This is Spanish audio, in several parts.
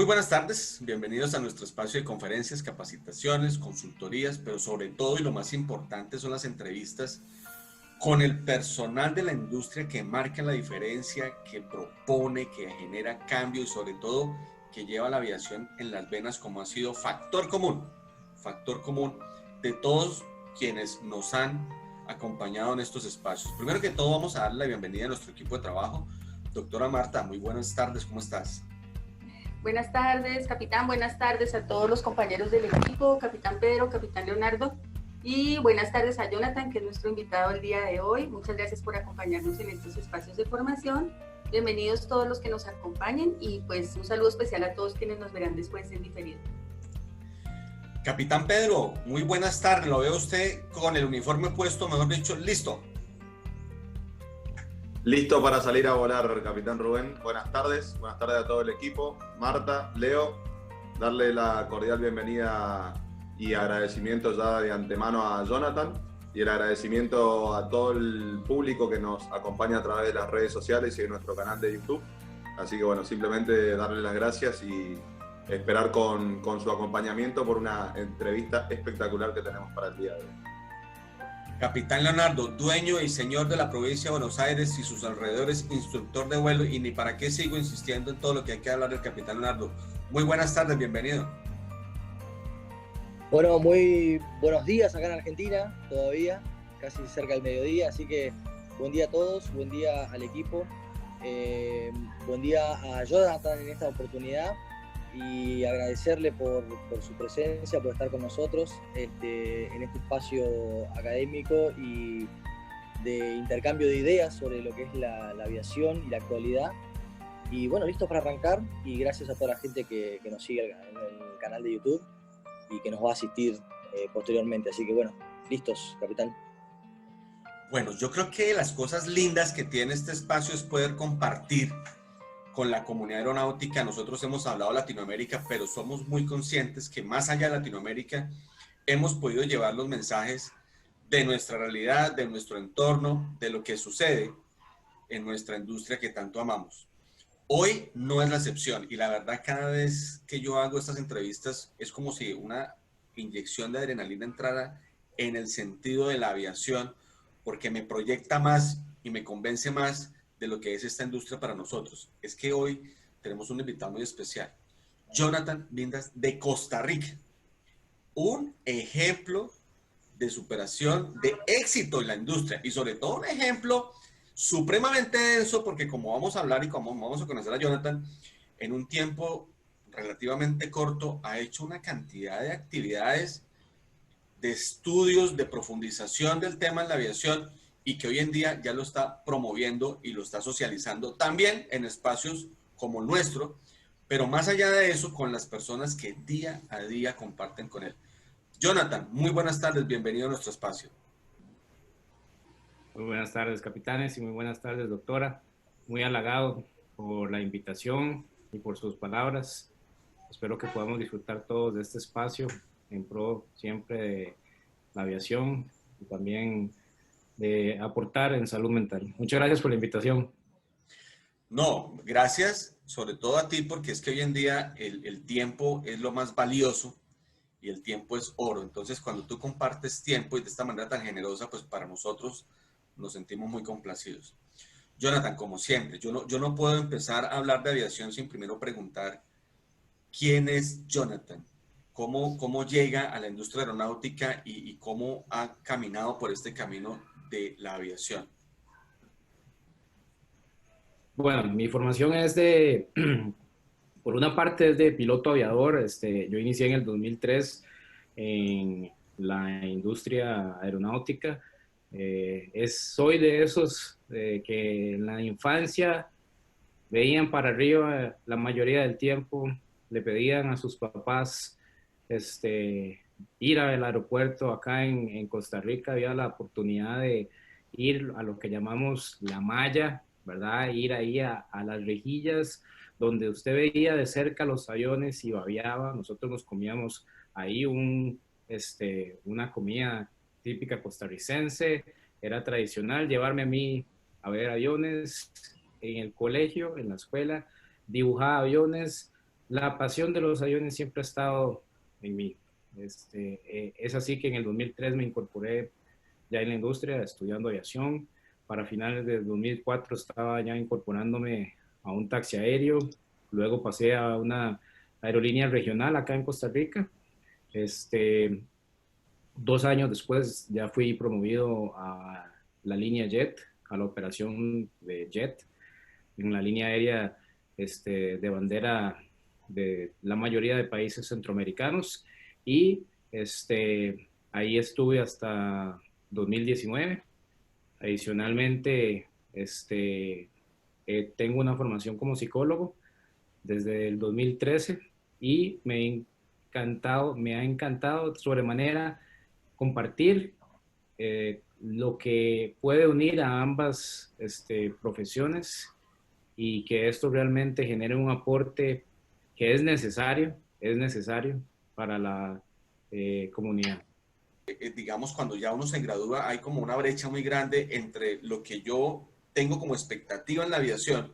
buenas tardes, bienvenidos a nuestro espacio de conferencias, capacitaciones, consultorías, pero sobre todo y lo más importante son las entrevistas con el personal de la industria que marca la diferencia, que propone, que genera cambio y sobre todo que lleva la aviación en las venas como ha sido factor común de todos quienes nos han acompañado en estos espacios. Primero que todo vamos a darle la bienvenida a nuestro equipo de trabajo. Doctora Marta, muy buenas tardes, ¿cómo estás? Buenas tardes, capitán. Buenas tardes a todos los compañeros del equipo, capitán Pedro, capitán Leonardo. Y buenas tardes a Jonathan, que es nuestro invitado el día de hoy. Muchas gracias por acompañarnos en estos espacios de formación. Bienvenidos todos los que nos acompañen y pues un saludo especial a todos quienes nos verán después en diferido. Capitán Pedro, muy buenas tardes. Lo veo usted con el uniforme puesto, mejor dicho, listo. Listo para salir a volar, capitán Rubén. Buenas tardes a todo el equipo. Marta, Leo, darle la cordial bienvenida y agradecimiento ya de antemano a Jonathan y el agradecimiento a todo el público que nos acompaña a través de las redes sociales y de nuestro canal de YouTube. Así que bueno, simplemente darle las gracias y esperar con su acompañamiento por una entrevista espectacular que tenemos para el día de hoy. Capitán Leonardo, dueño y señor de la provincia de Buenos Aires y sus alrededores, instructor de vuelo, y ni para qué sigo insistiendo en todo lo que hay que hablar del capitán Leonardo. Muy buenas tardes, bienvenido. Bueno, muy buenos días acá en Argentina, todavía, casi cerca del mediodía, así que buen día a todos, buen día al equipo, buen día a Jonathan en esta oportunidad y agradecerle por su presencia, por estar con nosotros en este espacio académico y de intercambio de ideas sobre lo que es la aviación y la actualidad. Y bueno, listos para arrancar y gracias a toda la gente que nos sigue en el canal de YouTube y que nos va a asistir posteriormente. Así que bueno, listos, capitán. Bueno, yo creo que las cosas lindas que tiene este espacio es poder compartir con la comunidad aeronáutica. Nosotros hemos hablado de Latinoamérica, pero somos muy conscientes que más allá de Latinoamérica hemos podido llevar los mensajes de nuestra realidad, de nuestro entorno, de lo que sucede en nuestra industria que tanto amamos. Hoy no es la excepción y la verdad cada vez que yo hago estas entrevistas es como si una inyección de adrenalina entrara en el sentido de la aviación porque me proyecta más y me convence más de lo que es esta industria para nosotros. Es que hoy tenemos un invitado muy especial, Jonathan Vindas de Costa Rica, un ejemplo de superación, de éxito en la industria y sobre todo un ejemplo supremamente denso porque como vamos a hablar y como vamos a conocer a Jonathan, en un tiempo relativamente corto ha hecho una cantidad de actividades, de estudios, de profundización del tema en la aviación y que hoy en día ya lo está promoviendo y lo está socializando también en espacios como el nuestro, pero más allá de eso, con las personas que día a día comparten con él. Jonathan, muy buenas tardes, bienvenido a nuestro espacio. Muy buenas tardes, capitanes, y muy buenas tardes, doctora. Muy halagado por la invitación y por sus palabras. Espero que podamos disfrutar todos de este espacio en pro siempre de la aviación y también de aportar en salud mental. Muchas gracias por la invitación. No, gracias sobre todo a ti porque es que hoy en día el tiempo es lo más valioso y el tiempo es oro. Entonces cuando tú compartes tiempo y de esta manera tan generosa, pues para nosotros nos sentimos muy complacidos. Jonathan, como siempre, yo no puedo empezar a hablar de aviación sin primero preguntar quién es Jonathan, cómo llega a la industria aeronáutica y cómo ha caminado por este camino de la aviación. Bueno, mi formación es por una parte es de piloto aviador. Yo inicié en el 2003 en la industria aeronáutica. Soy de esos que en la infancia veían para arriba la mayoría del tiempo, le pedían a sus papás ir al aeropuerto. Acá en Costa Rica había la oportunidad de ir a lo que llamamos la malla, ¿verdad? Ir ahí a las rejillas donde usted veía de cerca los aviones y babeaba. Nosotros nos comíamos ahí una comida típica costarricense. Era tradicional llevarme a mí a ver aviones en el colegio, en la escuela, dibujaba aviones, la pasión de los aviones siempre ha estado en mí. Es así que en el 2003 me incorporé ya en la industria estudiando aviación. Para finales del 2004 estaba ya incorporándome a un taxi aéreo. Luego pasé a una aerolínea regional acá en Costa Rica. Este, 2 años después ya fui promovido a la línea Jet, a la operación de Jet, en la línea aérea de bandera de la mayoría de países centroamericanos. Y ahí estuve hasta 2019. Adicionalmente, tengo una formación como psicólogo desde el 2013 y me ha encantado sobremanera compartir lo que puede unir a ambas profesiones y que esto realmente genere un aporte que es necesario para la comunidad. Digamos, cuando ya uno se gradúa, hay como una brecha muy grande entre lo que yo tengo como expectativa en la aviación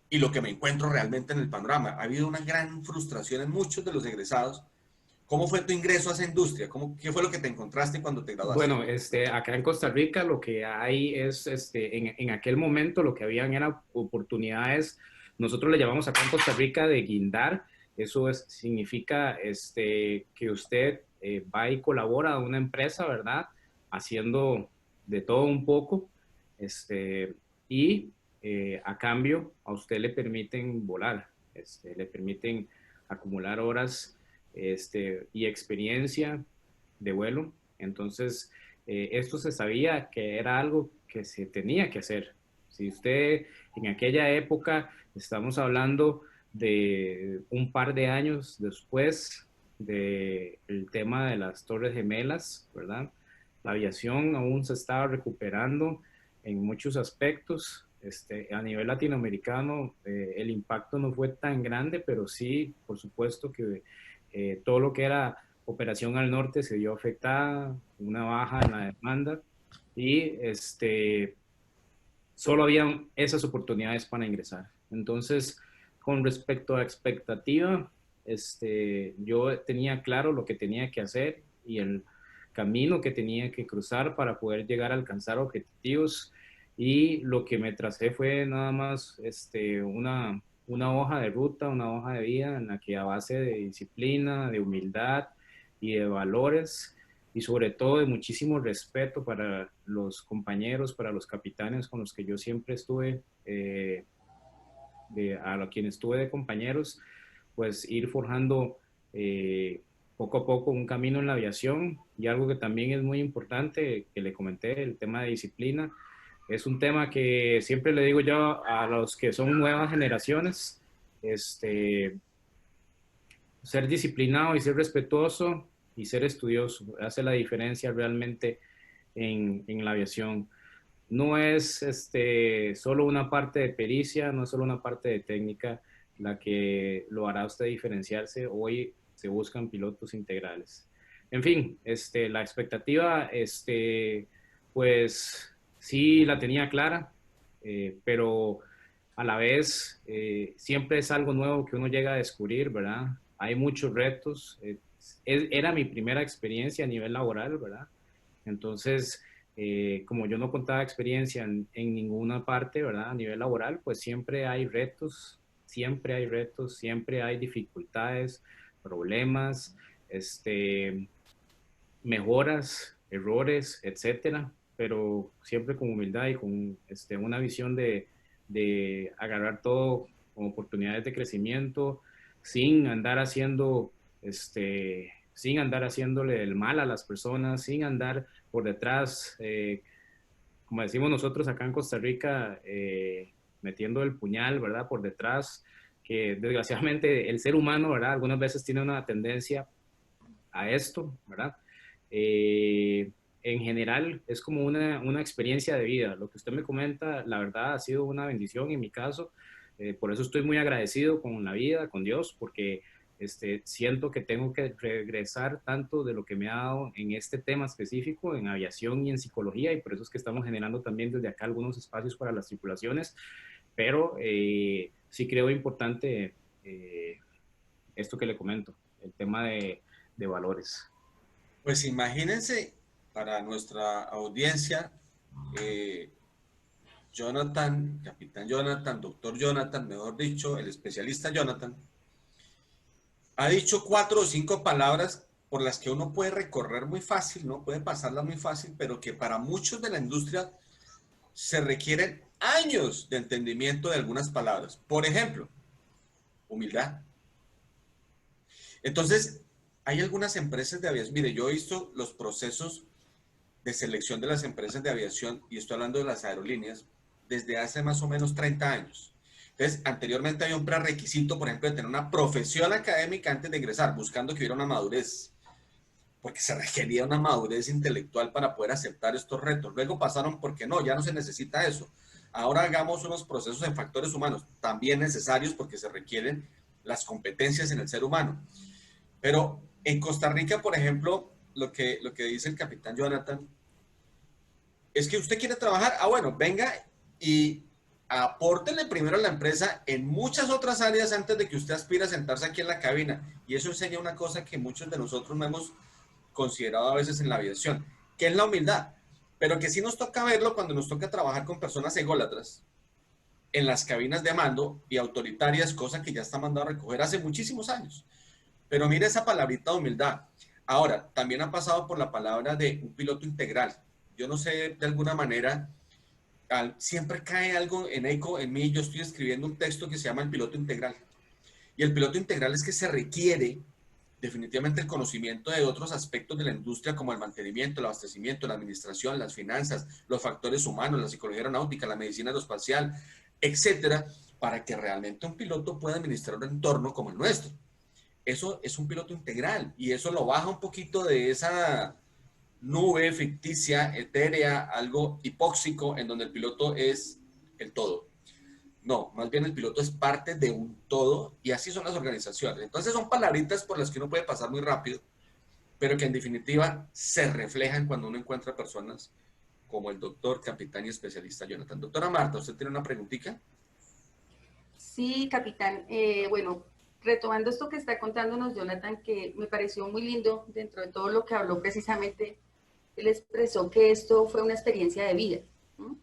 y lo que me encuentro realmente en el panorama. Ha habido una gran frustración en muchos de los egresados. ¿Cómo fue tu ingreso a esa industria? ¿Qué fue lo que te encontraste cuando te graduaste? Bueno, acá en Costa Rica lo que hay es, en aquel momento lo que habían eran oportunidades, nosotros le llamamos acá en Costa Rica de guindar. Eso significa que usted va y colabora a una empresa, ¿verdad? Haciendo de todo un poco, y a cambio a usted le permiten volar, le permiten acumular horas y experiencia de vuelo. Entonces, esto se sabía que era algo que se tenía que hacer. Si usted en aquella época, estamos hablando de un par de años después del tema de las Torres Gemelas, ¿verdad? La aviación aún se estaba recuperando en muchos aspectos. A nivel latinoamericano, el impacto no fue tan grande, pero sí, por supuesto que todo lo que era operación al norte se vio afectada, una baja en la demanda y solo habían esas oportunidades para ingresar. Entonces, con respecto a expectativa, yo tenía claro lo que tenía que hacer y el camino que tenía que cruzar para poder llegar a alcanzar objetivos, y lo que me tracé fue nada más una hoja de ruta, una hoja de vida en la que a base de disciplina, de humildad y de valores, y sobre todo de muchísimo respeto para los compañeros, para los capitanes con los que yo siempre estuve, a quienes estuve de compañeros, pues ir forjando poco a poco un camino en la aviación. Y algo que también es muy importante, que le comenté, el tema de disciplina, es un tema que siempre le digo yo a los que son nuevas generaciones, ser disciplinado y ser respetuoso y ser estudioso hace la diferencia realmente en la aviación. No es solo una parte de pericia, no es solo una parte de técnica la que lo hará usted diferenciarse. Hoy se buscan pilotos integrales. En fin, la expectativa, pues sí la tenía clara, pero a la vez siempre es algo nuevo que uno llega a descubrir, ¿verdad? Hay muchos retos. Era mi primera experiencia a nivel laboral, ¿verdad? Entonces, como yo no contaba experiencia en ninguna parte, ¿verdad? A nivel laboral, pues siempre hay retos, siempre hay dificultades, problemas, mejoras, errores, etcétera, pero siempre con humildad y con una visión de agarrar todo como oportunidades de crecimiento, sin andar haciendo, sin andar haciéndole el mal a las personas, sin andar por detrás, como decimos nosotros acá en Costa Rica, metiendo el puñal, ¿verdad? Por detrás, que desgraciadamente el ser humano, ¿verdad? Algunas veces tiene una tendencia a esto, ¿verdad? En general es como una experiencia de vida. Lo que usted me comenta, la verdad, ha sido una bendición en mi caso. Por eso estoy muy agradecido con la vida, con Dios, porque siento que tengo que regresar tanto de lo que me ha dado en este tema específico, en aviación y en psicología, y por eso es que estamos generando también desde acá algunos espacios para las tripulaciones, pero sí creo importante esto que le comento, el tema de valores. Pues imagínense para nuestra audiencia, Jonathan, capitán Jonathan, doctor Jonathan, mejor dicho, el especialista Jonathan, ha dicho 4 o 5 palabras por las que uno puede recorrer muy fácil, ¿no? Puede pasarlas muy fácil, pero que para muchos de la industria se requieren años de entendimiento de algunas palabras. Por ejemplo, humildad. Entonces, hay algunas empresas de aviación. Mire, yo he visto los procesos de selección de las empresas de aviación, y estoy hablando de las aerolíneas, desde hace más o menos 30 años. Entonces, anteriormente había un prerequisito, por ejemplo, de tener una profesión académica antes de ingresar, buscando que hubiera una madurez, porque se requería una madurez intelectual para poder aceptar estos retos. Luego pasaron porque no, ya no se necesita eso. Ahora hagamos unos procesos en factores humanos, también necesarios porque se requieren las competencias en el ser humano. Pero en Costa Rica, por ejemplo, lo que dice el capitán Jonathan, es que usted quiere trabajar, bueno, venga y apórtele primero a la empresa en muchas otras áreas antes de que usted aspire a sentarse aquí en la cabina. Y eso enseña una cosa que muchos de nosotros no hemos considerado a veces en la aviación, que es la humildad, pero que sí nos toca verlo cuando nos toca trabajar con personas ególatras en las cabinas de mando y autoritarias, cosa que ya está mandado a recoger hace muchísimos años. Pero mire esa palabrita de humildad. Ahora, también ha pasado por la palabra de un piloto integral. Yo no sé, de alguna manera, siempre cae algo en eco en mí. Yo estoy escribiendo un texto que se llama el piloto integral. Y el piloto integral es que se requiere definitivamente el conocimiento de otros aspectos de la industria, como el mantenimiento, el abastecimiento, la administración, las finanzas, los factores humanos, la psicología aeronáutica, la medicina aeroespacial, etcétera, para que realmente un piloto pueda administrar un entorno como el nuestro. Eso es un piloto integral, y eso lo baja un poquito de esa nube ficticia, etérea, algo hipóxico, en donde el piloto es el todo. No, más bien el piloto es parte de un todo, y así son las organizaciones. Entonces son palabritas por las que uno puede pasar muy rápido, pero que en definitiva se reflejan cuando uno encuentra personas como el doctor, capitán y especialista Jonathan. Doctora Marta, ¿usted tiene una preguntita? Sí, capitán. Bueno, retomando esto que está contándonos Jonathan, que me pareció muy lindo dentro de todo lo que habló precisamente, él expresó que esto fue una experiencia de vida. ¿No?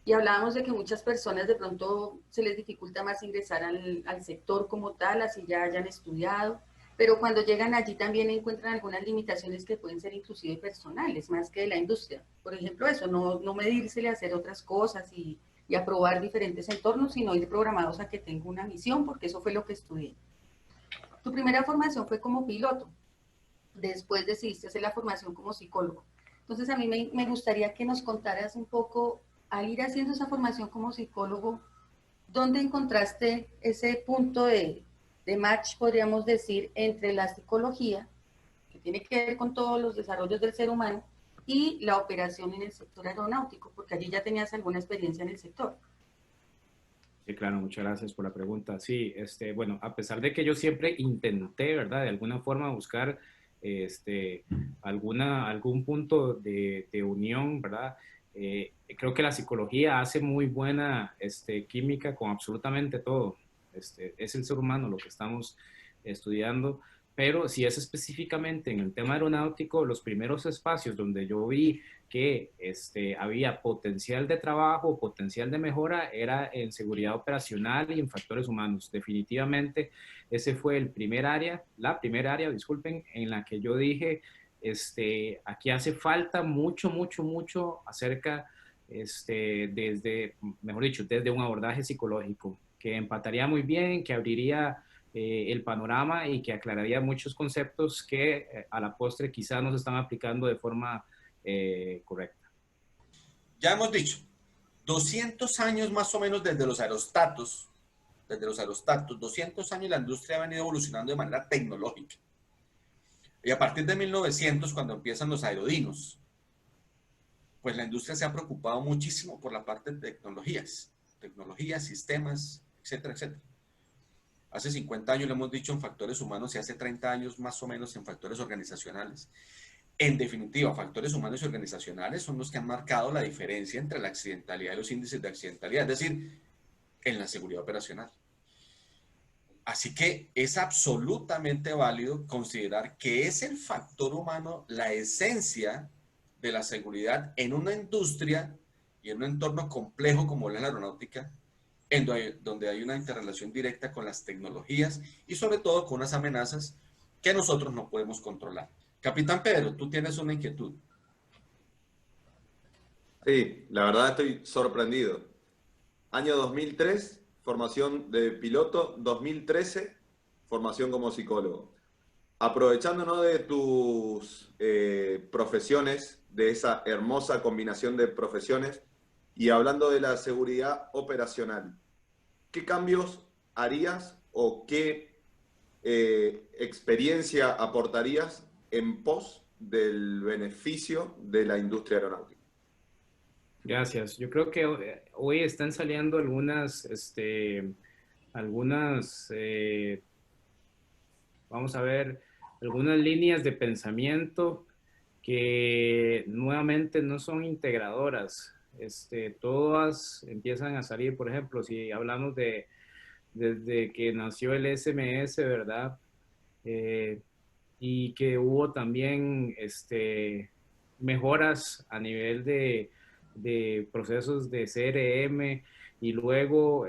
Y hablábamos de que muchas personas de pronto se les dificulta más ingresar al sector como tal, así ya hayan estudiado, pero cuando llegan allí también encuentran algunas limitaciones que pueden ser inclusive personales, más que de la industria. Por ejemplo, eso, no medírsele a hacer otras cosas y a probar diferentes entornos, sino ir programados a que tenga una misión, porque eso fue lo que estudié. Tu primera formación fue como piloto, después decidiste hacer la formación como psicólogo. Entonces a mí me gustaría que nos contaras un poco, al ir haciendo esa formación como psicólogo, ¿dónde encontraste ese punto de match, podríamos decir, entre la psicología, que tiene que ver con todos los desarrollos del ser humano, y la operación en el sector aeronáutico? Porque allí ya tenías alguna experiencia en el sector. Sí, claro, muchas gracias por la pregunta. Sí, bueno, a pesar de que yo siempre intenté, ¿verdad? De alguna forma buscar algún punto de unión, ¿verdad? Creo que la psicología hace muy buena química con absolutamente todo. Es el ser humano lo que estamos estudiando, pero si es específicamente en el tema aeronáutico, los primeros espacios donde yo vi que había potencial de trabajo, potencial de mejora, era en seguridad operacional y en factores humanos. Definitivamente ese fue la primera área, disculpen, en la que yo dije, aquí hace falta mucho, mucho, mucho acerca, mejor dicho, desde un abordaje psicológico, que empataría muy bien, que abriría el panorama y que aclararía muchos conceptos que a la postre quizás no se están aplicando de forma correcta. Ya hemos dicho, 200 años más o menos desde los aerostatos, 200 años la industria ha venido evolucionando de manera tecnológica. Y a partir de 1900, cuando empiezan los aerodinos, pues la industria se ha preocupado muchísimo por la parte de tecnologías, sistemas, etcétera, etcétera. Hace 50 años lo hemos dicho en factores humanos y hace 30 años más o menos en factores organizacionales. En definitiva, factores humanos y organizacionales son los que han marcado la diferencia entre la accidentalidad y los índices de accidentalidad, es decir, en la seguridad operacional. Así que es absolutamente válido considerar que es el factor humano la esencia de la seguridad en una industria y en un entorno complejo como la aeronáutica, donde hay una interrelación directa con las tecnologías y sobre todo con unas amenazas que nosotros no podemos controlar. Capitán Pedro, tú tienes una inquietud. Sí, la verdad estoy sorprendido. Año 2003, formación de piloto. 2013, formación como psicólogo. Aprovechándonos de tus profesiones, de esa hermosa combinación de profesiones, y hablando de la seguridad operacional, ¿qué cambios harías o qué experiencia aportarías en pos del beneficio de la industria aeronáutica? Gracias. Yo creo que hoy están saliendo algunas, vamos a ver, algunas líneas de pensamiento que nuevamente no son integradoras. Todas empiezan a salir, por ejemplo, si hablamos desde que nació el SMS, ¿verdad? Eh, y que hubo también mejoras a nivel de procesos de CRM y luego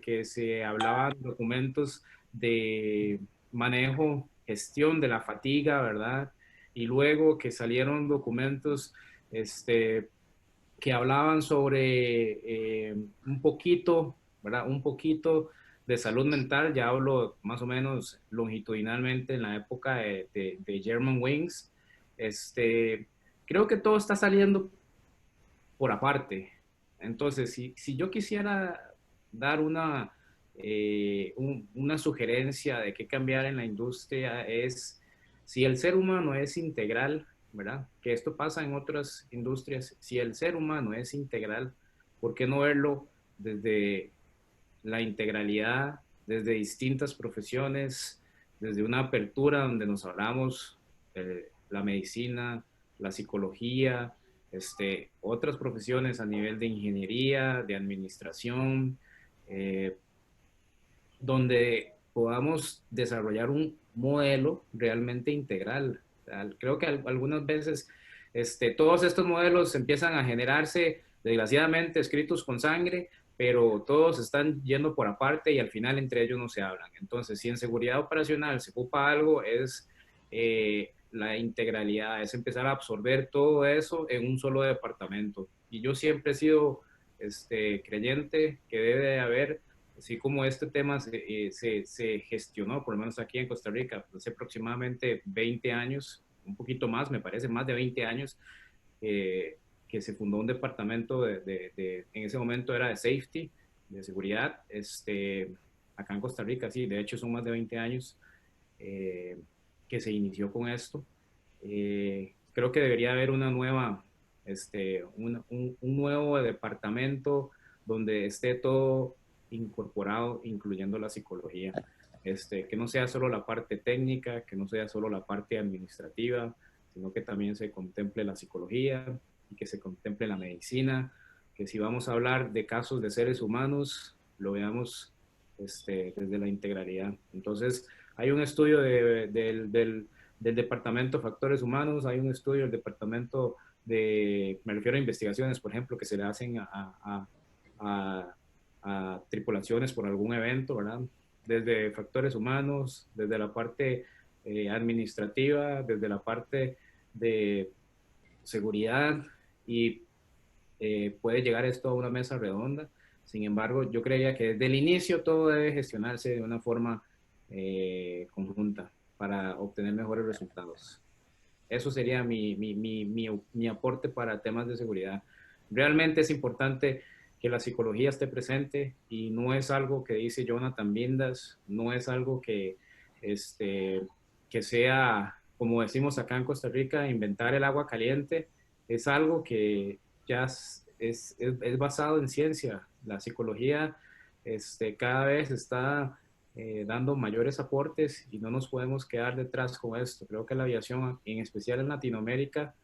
que se hablaban documentos de manejo, gestión de la fatiga, ¿verdad? Y luego que salieron documentos que hablaban sobre un poquito, ¿verdad? Un poquito de salud mental, ya hablo más o menos longitudinalmente en la época de German Wings. Creo que todo está saliendo por aparte. Entonces, si yo quisiera dar una sugerencia de qué cambiar en la industria es, si el ser humano es integral, ¿verdad? Que esto pasa en otras industrias, si el ser humano es integral, ¿por qué no verlo desde la integralidad, desde distintas profesiones, desde una apertura donde nos hablamos la medicina, la psicología, otras profesiones a nivel de ingeniería, de administración, eh, donde podamos desarrollar un modelo realmente integral. Creo que algunas veces todos estos modelos empiezan a generarse, desgraciadamente, escritos con sangre, pero todos están yendo por aparte y al final entre ellos no se hablan. Entonces, si en seguridad operacional se ocupa algo, es la integralidad, es empezar a absorber todo eso en un solo departamento. Y yo siempre he sido creyente que debe de haber, así como este tema se gestionó, por lo menos aquí en Costa Rica, hace aproximadamente 20 años, un poquito más, me parece, más de 20 años, que se fundó un departamento en ese momento era de safety, de seguridad, acá en Costa Rica, sí, de hecho son más de 20 años que se inició con esto. Creo que debería haber una nueva, un nuevo departamento donde esté todo incorporado, incluyendo la psicología. Que no sea solo la parte técnica, que no sea solo la parte administrativa, sino que también se contemple la psicología y que se contemple la medicina, que si vamos a hablar de casos de seres humanos, lo veamos desde la integralidad. Entonces, hay un estudio del Departamento de Factores Humanos, hay un estudio del Departamento me refiero a investigaciones, por ejemplo, que se le hacen a tripulaciones por algún evento, ¿verdad? Desde factores humanos, desde la parte administrativa, desde la parte de seguridad y puede llegar esto a una mesa redonda. Sin embargo, yo creía que desde el inicio todo debe gestionarse de una forma conjunta para obtener mejores resultados. Eso sería mi aporte para temas de seguridad. Realmente es importante que la psicología esté presente y no es algo que dice Jonathan Vindas, no es algo que sea, como decimos acá en Costa Rica, inventar el agua caliente, es algo que ya es basado en ciencia. La psicología cada vez está dando mayores aportes y no nos podemos quedar detrás con esto. Creo que la aviación, en especial en Latinoamérica,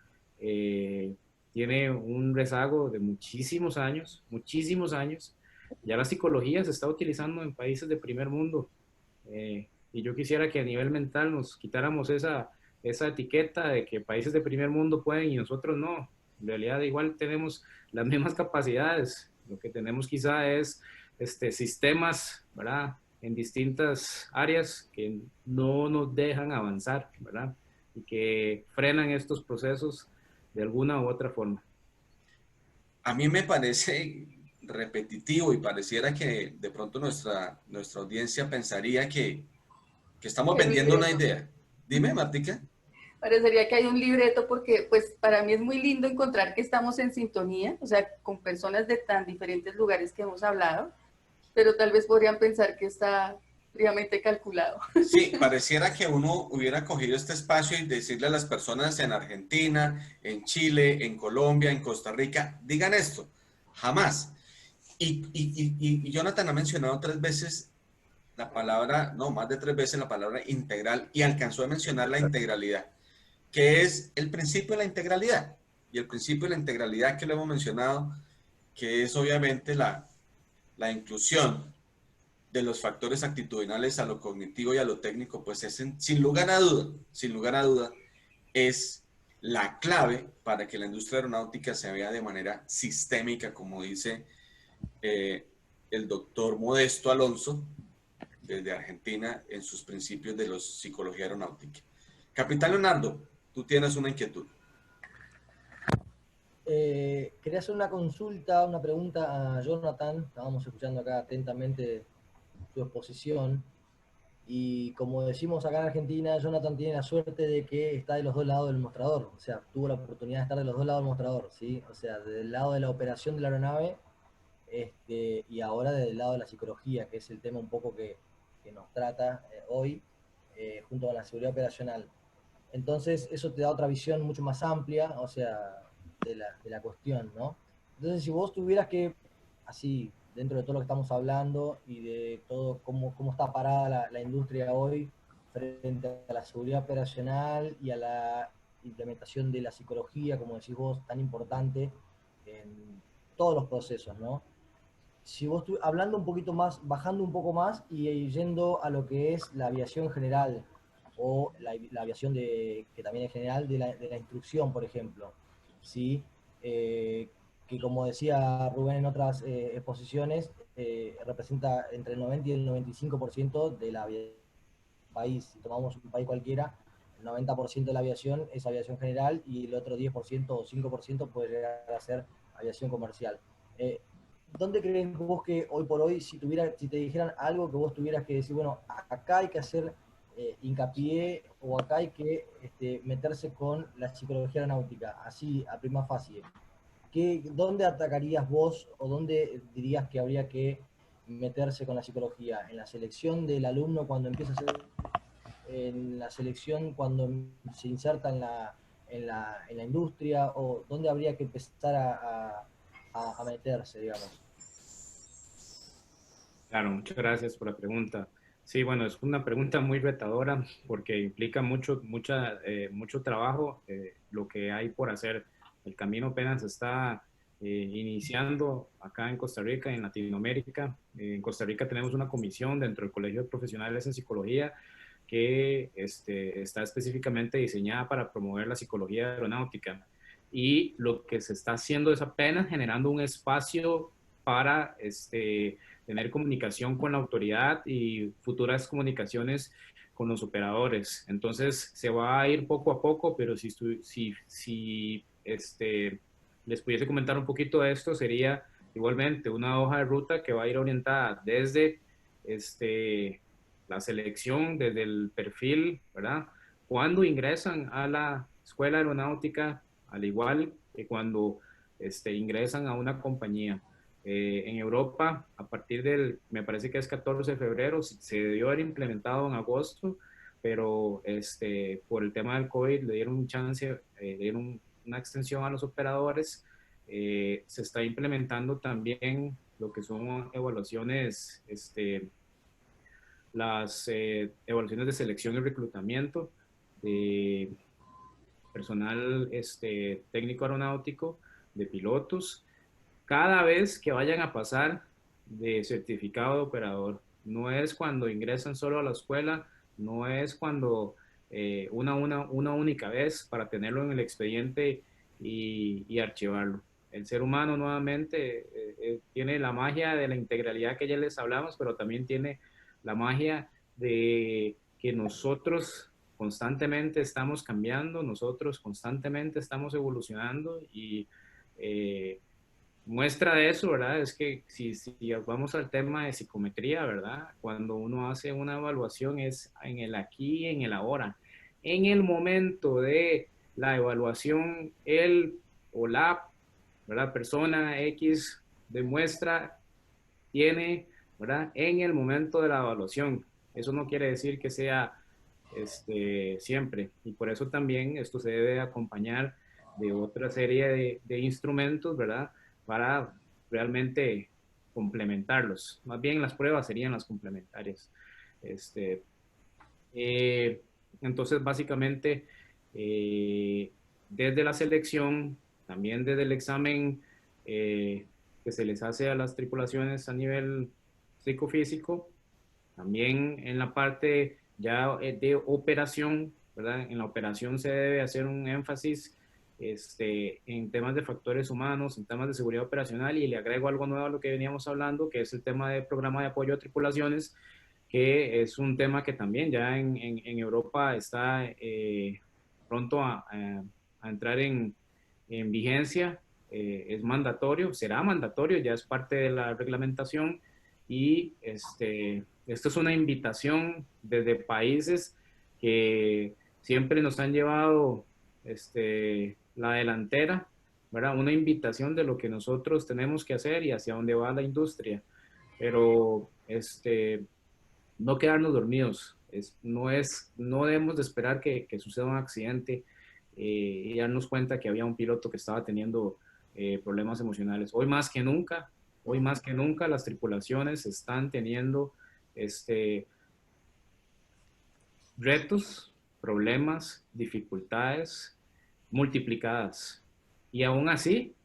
tiene un rezago de muchísimos años, muchísimos años. Ya la psicología se está utilizando en países de primer mundo. Y yo quisiera que a nivel mental nos quitáramos esa etiqueta de que países de primer mundo pueden y nosotros no. En realidad igual tenemos las mismas capacidades. Lo que tenemos quizá es sistemas, ¿verdad?, en distintas áreas que no nos dejan avanzar, ¿verdad?, y que frenan estos procesos de alguna u otra forma. A mí me parece repetitivo y pareciera que de pronto nuestra audiencia pensaría que estamos El vendiendo una libreto. idea. Dime, Martica. Parecería que hay un libreto porque pues para mí es muy lindo encontrar que estamos en sintonía, o sea, con personas de tan diferentes lugares que hemos hablado, pero tal vez podrían pensar que está fríamente calculado. Sí, pareciera que uno hubiera cogido este espacio y decirle a las personas en Argentina, en Chile, en Colombia, en Costa Rica, digan esto. Jamás. Y Jonathan ha mencionado 3 veces la palabra, no, más de 3 veces la palabra integral y alcanzó a mencionar la integralidad, que es el principio de la integralidad. Y el principio de la integralidad que lo hemos mencionado, que es obviamente la inclusión de los factores actitudinales a lo cognitivo y a lo técnico, pues es sin lugar a duda, es la clave para que la industria aeronáutica se vea de manera sistémica, como dice el doctor Modesto Alonso, desde Argentina, en sus principios de la psicología aeronáutica. Capitán Leonardo, tú tienes una inquietud. Quería hacer una consulta, una pregunta a Jonathan. Estábamos escuchando acá atentamente su exposición. Y como decimos acá en Argentina, Jonathan tiene la suerte de que está de los dos lados del mostrador. O sea, tuvo la oportunidad de estar de los dos lados del mostrador, ¿sí? O sea, del lado de la operación de la aeronave y ahora del lado de la psicología, que es el tema un poco que nos trata hoy, junto con la seguridad operacional. Entonces, eso te da otra visión mucho más amplia, o sea, de la cuestión, ¿no? Entonces, si vos tuvieras que, así, dentro de todo lo que estamos hablando y de todo cómo está parada la industria hoy frente a la seguridad operacional y a la implementación de la psicología, como decís vos, tan importante en todos los procesos, ¿no? Si vos hablando un poquito más, bajando un poco más y yendo a lo que es la aviación general o la aviación que también es general de la instrucción, por ejemplo, ¿sí? Que como decía Rubén en otras exposiciones, representa entre el 90 y el 95% de la aviación del país. Si tomamos un país cualquiera, el 90% de la aviación es aviación general y el otro 10% o 5% puede llegar a ser aviación comercial. ¿Dónde crees vos que hoy por hoy, si te dijeran algo que vos tuvieras que decir, bueno, acá hay que hacer hincapié o acá hay que meterse con la psicología aeronáutica, así a prima facie, ¿dónde atacarías vos o dónde dirías que habría que meterse con la psicología? ¿En la selección del alumno cuando empieza a ser, en la selección cuando se inserta en la industria, o dónde habría que empezar a meterse, digamos? Claro, muchas gracias por la pregunta. Sí, bueno, es una pregunta muy retadora porque implica mucho trabajo, lo que hay por hacer. El camino apenas está iniciando acá en Costa Rica, en Latinoamérica. En Costa Rica tenemos una comisión dentro del Colegio de Profesionales en Psicología que está específicamente diseñada para promover la psicología aeronáutica. Y lo que se está haciendo es apenas generando un espacio para tener comunicación con la autoridad y futuras comunicaciones con los operadores. Entonces se va a ir poco a poco, pero si les pudiese comentar un poquito de esto, sería igualmente una hoja de ruta que va a ir orientada desde la selección, desde el perfil, ¿verdad? Cuando ingresan a la escuela aeronáutica, al igual que cuando ingresan a una compañía. En Europa, a partir me parece que es 14 de febrero, se debió haber implementado en agosto, pero por el tema del COVID le dieron un chance, le dieron una extensión a los operadores. Se está implementando también lo que son evaluaciones, las evaluaciones de selección y reclutamiento de personal técnico aeronáutico, de pilotos, cada vez que vayan a pasar de certificado de operador. No es cuando ingresan solo a la escuela, no es cuando una única vez para tenerlo en el expediente y archivarlo. El ser humano nuevamente tiene la magia de la integralidad que ya les hablamos, pero también tiene la magia de que nosotros constantemente estamos cambiando, nosotros constantemente estamos evolucionando y muestra de eso, ¿verdad? Es que si vamos al tema de psicometría, ¿verdad? Cuando uno hace una evaluación es en el aquí y en el ahora. En el momento de la evaluación, él o la, ¿verdad? Persona X demuestra, tiene, ¿verdad? En el momento de la evaluación. Eso no quiere decir que sea siempre. Y por eso también esto se debe acompañar de otra serie de instrumentos, ¿verdad? Para realmente complementarlos. Más bien las pruebas serían las complementarias. Este, eh, entonces, básicamente, desde la selección, también desde el examen que se les hace a las tripulaciones a nivel psicofísico, también en la parte ya de operación, ¿verdad? En la operación se debe hacer un énfasis en temas de factores humanos, en temas de seguridad operacional, y le agrego algo nuevo a lo que veníamos hablando, que es el tema de programa de apoyo a tripulaciones, que es un tema que también ya en Europa está pronto a entrar en vigencia. Es mandatorio, será mandatorio, ya es parte de la reglamentación y esto es una invitación desde países que siempre nos han llevado la delantera, ¿verdad? Una invitación de lo que nosotros tenemos que hacer y hacia dónde va la industria. Pero no quedarnos dormidos. No debemos de esperar que suceda un accidente y darnos cuenta que había un piloto que estaba teniendo problemas emocionales. Hoy más que nunca las tripulaciones están teniendo retos, problemas, dificultades multiplicadas. Y aún así,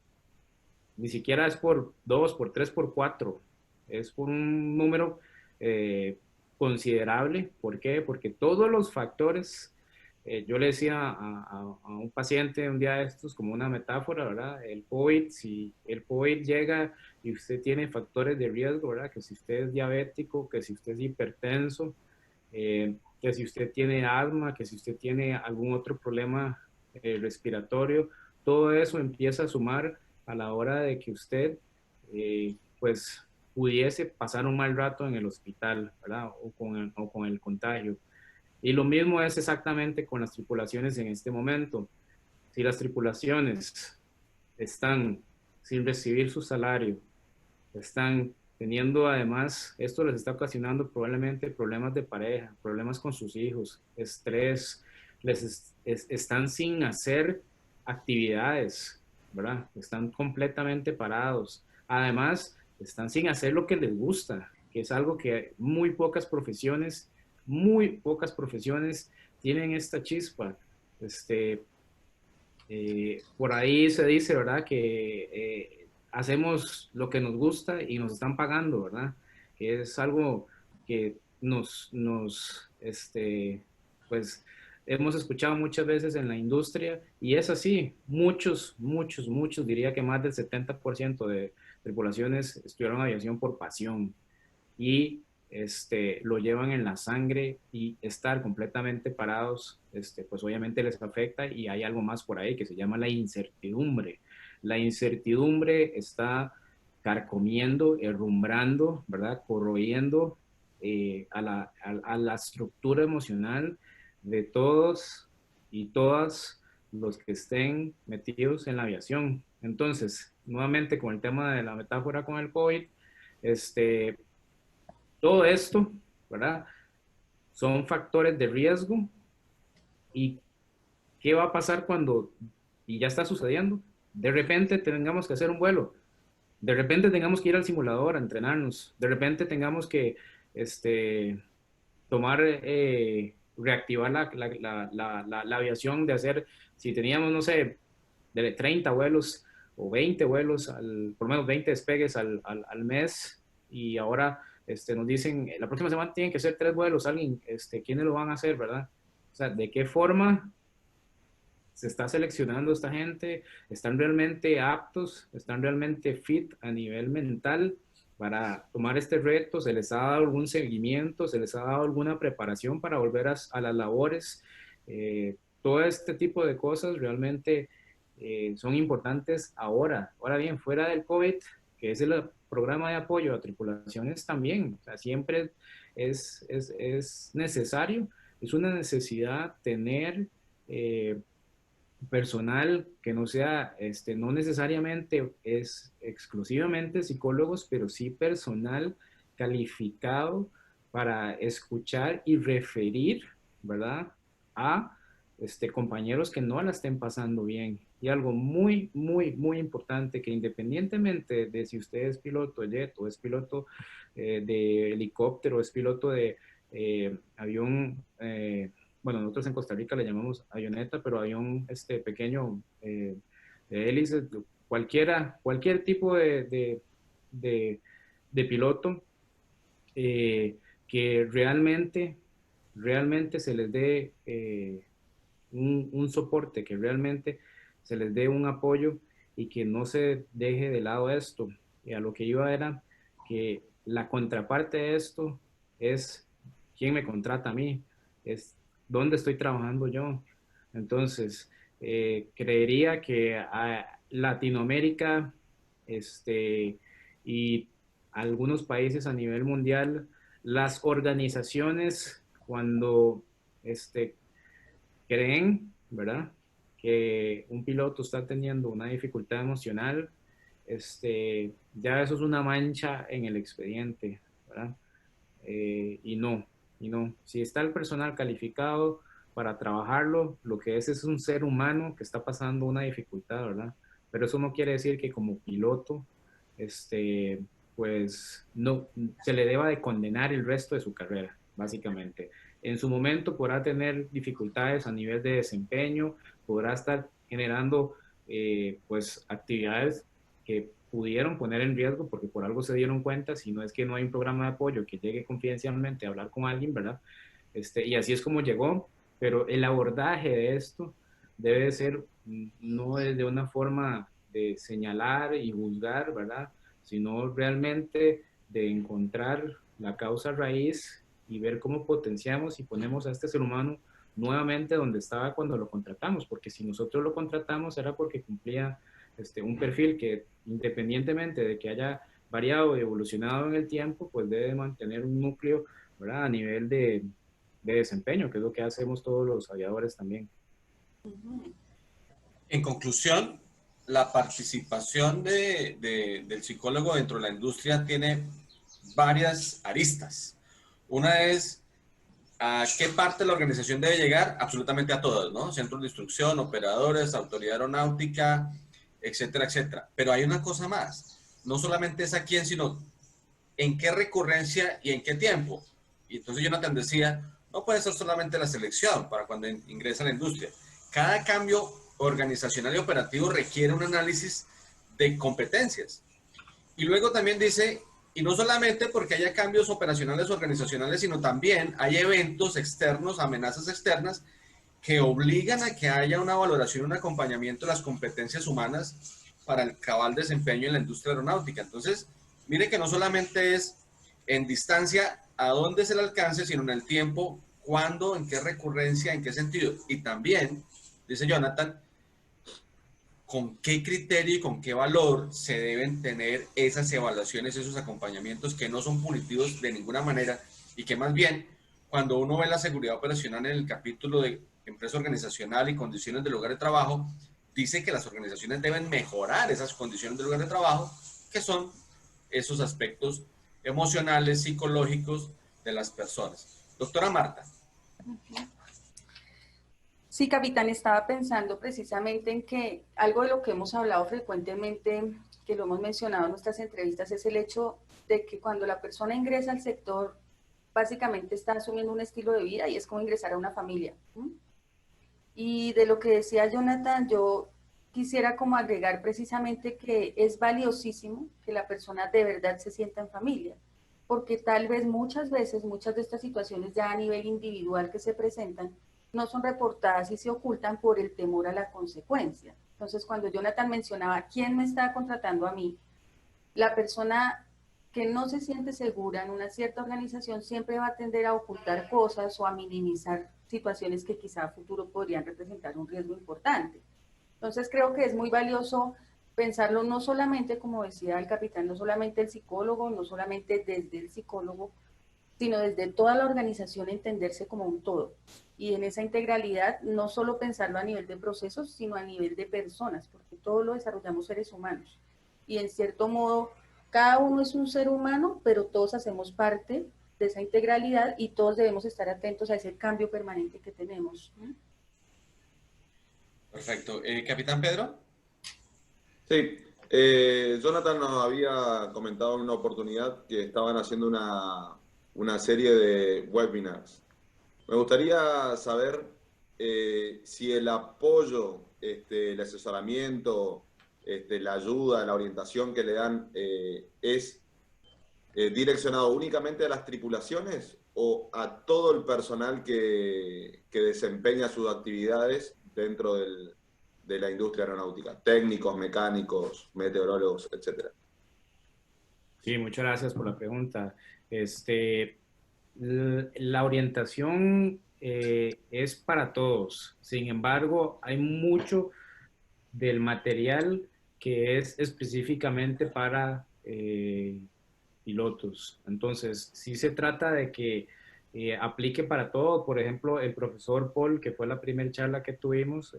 ni siquiera es por 2, por 3, por 4. Es por un número considerable. ¿Por qué? Porque todos los factores, yo le decía a un paciente un día de estos como una metáfora, ¿verdad? El COVID, si el COVID llega y usted tiene factores de riesgo, ¿verdad? Que si usted es diabético, que si usted es hipertenso, que si usted tiene asma, que si usted tiene algún otro problema respiratorio, todo eso empieza a sumar a la hora de que usted, pues, pudiese pasar un mal rato en el hospital, ¿verdad? O con el contagio. Y lo mismo es exactamente con las tripulaciones en este momento. Si las tripulaciones están sin recibir su salario, están teniendo además, esto les está ocasionando probablemente problemas de pareja, problemas con sus hijos, estrés, están sin hacer actividades, ¿verdad? Están completamente parados. Además, están sin hacer lo que les gusta, que es algo que muy pocas profesiones tienen esta chispa. Por ahí se dice, ¿verdad? Que hacemos lo que nos gusta y nos están pagando, ¿verdad? Que es algo que pues hemos escuchado muchas veces en la industria y es así. Muchos, diría que más del 70% de tripulaciones estudiaron aviación por pasión y lo llevan en la sangre y estar completamente parados, pues obviamente les afecta y hay algo más por ahí que se llama la incertidumbre. La incertidumbre está carcomiendo, herrumbrando, ¿verdad? Corroyendo a la estructura emocional de todos y todas los que estén metidos en la aviación. Entonces, nuevamente con el tema de la metáfora con el COVID, todo esto, ¿verdad? Son factores de riesgo. ¿Y qué va a pasar cuando, y ya está sucediendo, de repente tengamos que hacer un vuelo? De repente tengamos que ir al simulador a entrenarnos. De repente tengamos que reactivar la aviación de hacer, si teníamos, no sé, de 30 vuelos o 20 vuelos, por lo menos 20 despegues al mes, y ahora nos dicen, la próxima semana tienen que ser 3 vuelos, alguien, ¿quiénes lo van a hacer, verdad? O sea, ¿de qué forma se está seleccionando esta gente? ¿Están realmente aptos? ¿Están realmente fit a nivel mental para tomar este reto? ¿Se les ha dado algún seguimiento? ¿Se les ha dado alguna preparación para volver a las labores? Todo este tipo de cosas realmente son importantes ahora. Ahora bien, fuera del COVID, que es el programa de apoyo a tripulaciones también, o sea, siempre es necesario, es una necesidad tener personal que no sea, no necesariamente es exclusivamente psicólogos, pero sí personal calificado para escuchar y referir, ¿verdad? A compañeros que no la estén pasando bien. Y algo muy, muy, muy importante, que independientemente de si usted es piloto de jet o es piloto de helicóptero, o es piloto de avión, bueno, nosotros en Costa Rica le llamamos avioneta, pero avión pequeño de hélices, cualquier tipo de piloto, que realmente se les dé un soporte, que realmente se les dé un apoyo y que no se deje de lado esto. Y a lo que iba era que la contraparte de esto es quién me contrata a mí, es dónde estoy trabajando yo. Entonces, creería que a Latinoamérica y algunos países a nivel mundial, las organizaciones cuando creen, ¿verdad?, que un piloto está teniendo una dificultad emocional, ya eso es una mancha en el expediente, ¿verdad? Y no, y no. Si está el personal calificado para trabajarlo, lo que es un ser humano que está pasando una dificultad, ¿verdad? Pero eso no quiere decir que como piloto, pues no se le deba de condenar el resto de su carrera, básicamente. En su momento podrá tener dificultades a nivel de desempeño, podrá estar generando pues actividades que pudieron poner en riesgo porque por algo se dieron cuenta, si no es que no hay un programa de apoyo que llegue confidencialmente a hablar con alguien, ¿verdad? Y así es como llegó, pero el abordaje de esto debe ser no de una forma de señalar y juzgar, ¿verdad? Sino realmente de encontrar la causa raíz y ver cómo potenciamos y ponemos a este ser humano nuevamente donde estaba cuando lo contratamos, porque si nosotros lo contratamos era porque cumplía un perfil que independientemente de que haya variado y evolucionado en el tiempo, pues debe mantener un núcleo, ¿verdad?, a nivel de desempeño, que es lo que hacemos todos los aviadores también. En conclusión, la participación del psicólogo dentro de la industria tiene varias aristas. Una es a qué parte de la organización debe llegar, absolutamente a todas, ¿no? Centros de instrucción, operadores, autoridad aeronáutica, etcétera, etcétera. Pero hay una cosa más, no solamente es a quién, sino en qué recurrencia y en qué tiempo. Y entonces Jonathan decía, no puede ser solamente la selección para cuando ingresa a la industria. Cada cambio organizacional y operativo requiere un análisis de competencias. Y luego también dice, y no solamente porque haya cambios operacionales o organizacionales, sino también hay eventos externos, amenazas externas, que obligan a que haya una valoración, un acompañamiento de las competencias humanas para el cabal desempeño en la industria aeronáutica. Entonces, mire que no solamente es en distancia a dónde es el alcance, sino en el tiempo, cuándo, en qué recurrencia, en qué sentido. Y también, dice Jonathan, con qué criterio y con qué valor se deben tener esas evaluaciones, esos acompañamientos que no son punitivos de ninguna manera y que más bien, cuando uno ve la seguridad operacional en el capítulo de empresa organizacional y condiciones del lugar de trabajo, dice que las organizaciones deben mejorar esas condiciones del lugar de trabajo, que son esos aspectos emocionales, psicológicos de las personas. Doctora Marta. Sí, capitán, estaba pensando precisamente en que algo de lo que hemos hablado frecuentemente, que lo hemos mencionado en nuestras entrevistas, es el hecho de que cuando la persona ingresa al sector, básicamente está asumiendo un estilo de vida y es como ingresar a una familia. Y de lo que decía Jonathan, yo quisiera como agregar precisamente que es valiosísimo que la persona de verdad se sienta en familia. porque tal vez muchas veces, muchas de estas situaciones ya a nivel individual que se presentan, no son reportadas y se ocultan por el temor a la consecuencia. Entonces, cuando Jonathan mencionaba quién me está contratando a mí, la persona que no se siente segura en una cierta organización siempre va a tender a ocultar cosas o a minimizar situaciones que quizá a futuro podrían representar un riesgo importante. Entonces creo que es muy valioso pensarlo no solamente, como decía el capitán, no solamente el psicólogo, no solamente desde el psicólogo, sino desde toda la organización entenderse como un todo. Y en esa integralidad no solo pensarlo a nivel de procesos, sino a nivel de personas, porque todo lo desarrollamos seres humanos. Y en cierto modo, cada uno es un ser humano, pero todos hacemos parte de esa integralidad y todos debemos estar atentos a ese cambio permanente que tenemos. Perfecto. Capitán Pedro. Sí, Jonathan nos había comentado en una oportunidad que estaban haciendo una serie de webinars. Me gustaría saber si el apoyo, el asesoramiento, la ayuda, la orientación que le dan es direccionado únicamente a las tripulaciones o a todo el personal que desempeña sus actividades dentro de la industria aeronáutica, técnicos, mecánicos, meteorólogos, etcétera. Sí, muchas gracias por la pregunta. La orientación es para todos. Sin embargo, hay mucho del material que es específicamente para pilotos. Entonces, sí se trata de que aplique para todo. Por ejemplo, el profesor Paul, que fue la primera charla que tuvimos,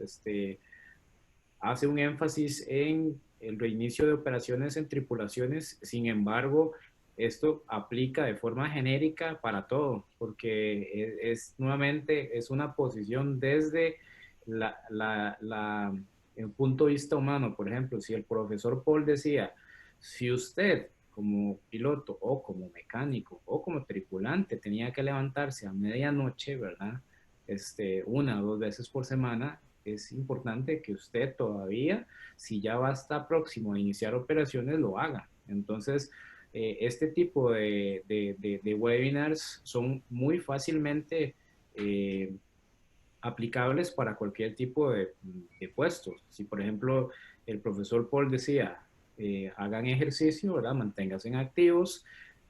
hace un énfasis en el reinicio de operaciones en tripulaciones. Sin embargo, esto aplica de forma genérica para todo, porque nuevamente es una posición desde el punto de vista humano. Por ejemplo, si el profesor Paul decía, si usted como piloto o como mecánico o como tripulante tenía que levantarse a medianoche, ¿verdad? Una o dos veces por semana, es importante que usted todavía, si ya va a estar próximo a iniciar operaciones, lo haga. Entonces, este tipo de webinars son muy fácilmente aplicables para cualquier tipo de puestos. Si, por ejemplo, el profesor Paul decía, hagan ejercicio, ¿verdad? Manténganse activos,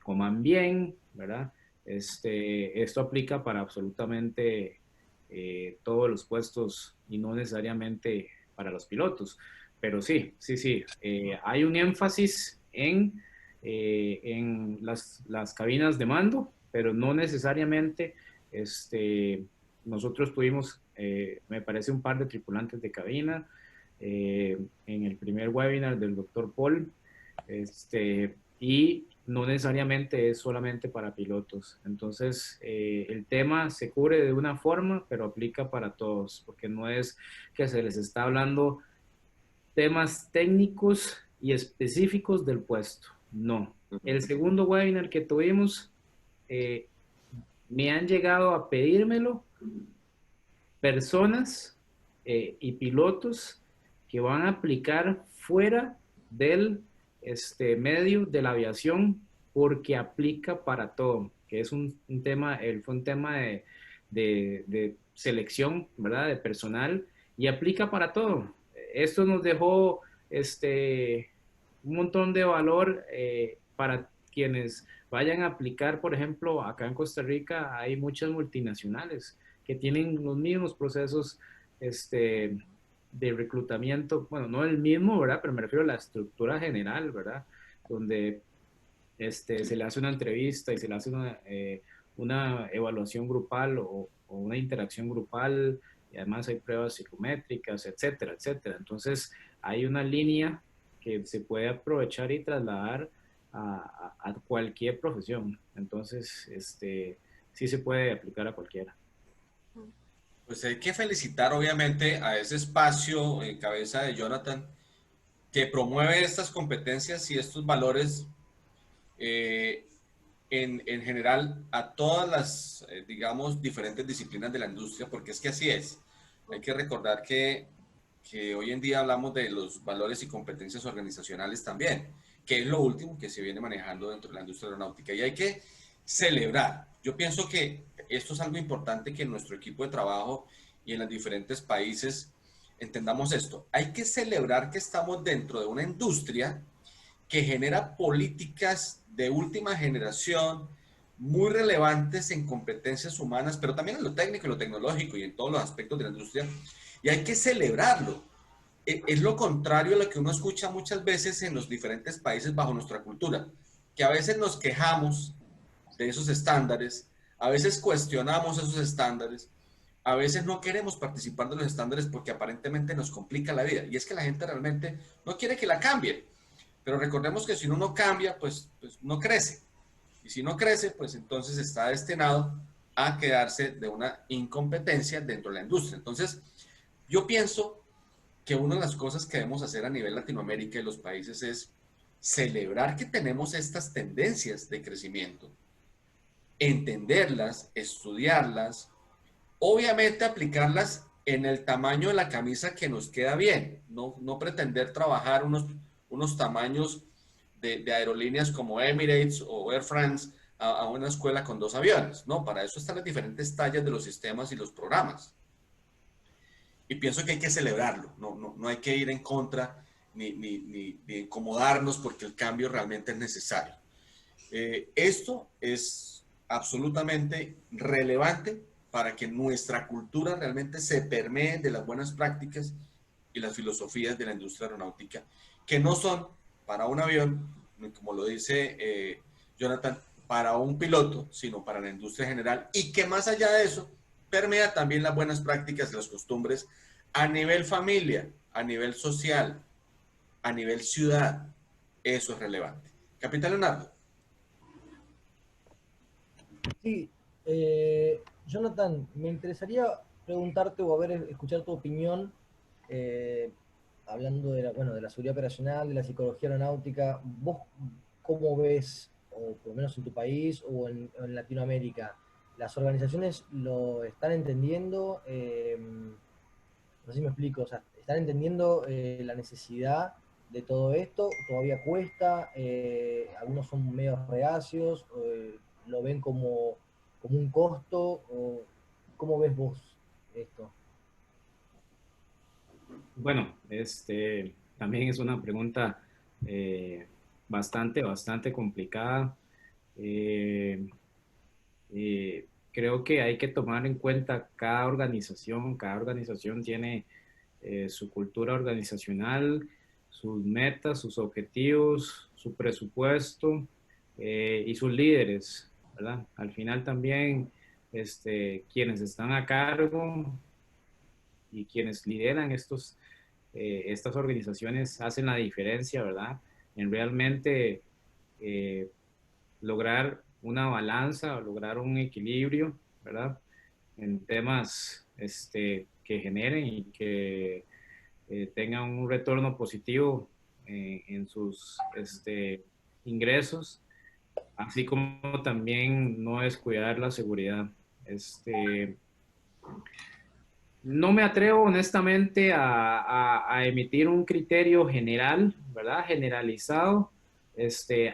coman bien, ¿verdad? Esto aplica para absolutamente todos los puestos y no necesariamente para los pilotos. Pero sí, sí, sí, hay un énfasis en las cabinas de mando, pero no necesariamente nosotros tuvimos, me parece, un par de tripulantes de cabina en el primer webinar del doctor Paul, y no necesariamente es solamente para pilotos. Entonces, el tema se cubre de una forma, pero aplica para todos, porque no es que se les está hablando temas técnicos y específicos del puesto. No. El segundo webinar que tuvimos, me han llegado a pedírmelo personas y pilotos que van a aplicar fuera del medio de la aviación porque aplica para todo, que es un tema, fue un tema de selección, ¿verdad? De personal y aplica para todo. Esto nos dejó un montón de valor para quienes vayan a aplicar. Por ejemplo, acá en Costa Rica hay muchas multinacionales que tienen los mismos procesos de reclutamiento, bueno, no el mismo, ¿verdad? Pero me refiero a la estructura general, ¿verdad? Donde se le hace una entrevista y se le hace una evaluación grupal o una interacción grupal, y además hay pruebas psicométricas, etcétera, etcétera. Entonces, hay una línea que se puede aprovechar y trasladar a cualquier profesión. Entonces, sí se puede aplicar a cualquiera. Pues hay que felicitar obviamente a ese espacio en cabeza de Jonathan que promueve estas competencias y estos valores en general a todas las, digamos, diferentes disciplinas de la industria, porque es que así es. Hay que recordar que que hoy en día hablamos de los valores y competencias organizacionales también, que es lo último que se viene manejando dentro de la industria aeronáutica. Y hay que celebrar. Yo pienso que esto es algo importante que en nuestro equipo de trabajo y en los diferentes países entendamos esto. Hay que celebrar que estamos dentro de una industria que genera políticas de última generación muy relevantes en competencias humanas, pero también en lo técnico y lo tecnológico y en todos los aspectos de la industria, y hay que celebrarlo. Es lo contrario a lo que uno escucha muchas veces en los diferentes países bajo nuestra cultura, que a veces nos quejamos de esos estándares, a veces cuestionamos esos estándares, a veces no queremos participar de los estándares porque aparentemente nos complica la vida, y es que la gente realmente no quiere que la cambie. Pero recordemos que si uno no cambia, pues no crece. Y si no crece, pues entonces está destinado a quedarse de una incompetencia dentro de la industria. Entonces, yo pienso que una de las cosas que debemos hacer a nivel Latinoamérica y los países es celebrar que tenemos estas tendencias de crecimiento, entenderlas, estudiarlas, obviamente aplicarlas en el tamaño de la camisa que nos queda bien, no pretender trabajar unos tamaños de aerolíneas como Emirates o Air France a una escuela con 2 aviones. No, para eso están las diferentes tallas de los sistemas y los programas. Y pienso que hay que celebrarlo, no hay que ir en contra ni incomodarnos porque el cambio realmente es necesario. Esto es absolutamente relevante para que nuestra cultura realmente se permee de las buenas prácticas y las filosofías de la industria aeronáutica, que no son para un avión, como lo dice Jonathan, para un piloto, sino para la industria general, y que más allá de eso, permea también las buenas prácticas y las costumbres a nivel familia, a nivel social, a nivel ciudad. Eso es relevante. Capitán Leonardo. Sí, Jonathan, me interesaría preguntarte o escuchar tu opinión, hablando de de la seguridad operacional, de la psicología aeronáutica. ¿Vos cómo ves, o por lo menos en tu país o en Latinoamérica, las organizaciones lo están entendiendo? No sé si me explico, o sea, ¿están entendiendo la necesidad de todo esto? ¿Todavía cuesta? Algunos son medio reacios, lo ven como un costo, o ¿cómo ves vos esto? Bueno, también es una pregunta bastante complicada. Eh, Creo que hay que tomar en cuenta cada organización tiene su cultura organizacional, sus metas, sus objetivos, su presupuesto y sus líderes, ¿verdad? Al final también quienes están a cargo y quienes lideran estas organizaciones hacen la diferencia, ¿verdad? En realmente eh, lograr una balanza o lograr un equilibrio, ¿verdad? En temas que generen y que tengan un retorno positivo en sus ingresos, así como también no descuidar la seguridad. No me atrevo honestamente a emitir un criterio general, ¿verdad? Generalizado.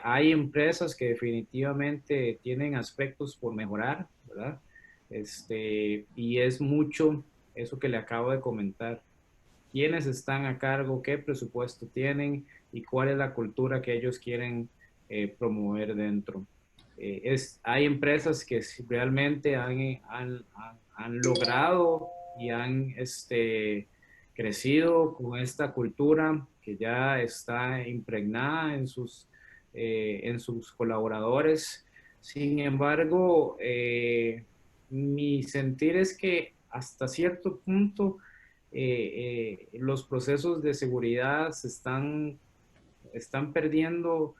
Hay empresas que definitivamente tienen aspectos por mejorar, ¿verdad? Y es mucho eso que le acabo de comentar. ¿Quiénes están a cargo? ¿Qué presupuesto tienen? ¿Y cuál es la cultura que ellos quieren promover dentro? Hay empresas que realmente han logrado y han crecido con esta cultura que ya está impregnada en sus colaboradores. Sin embargo, mi sentir es que hasta cierto punto los procesos de seguridad están perdiendo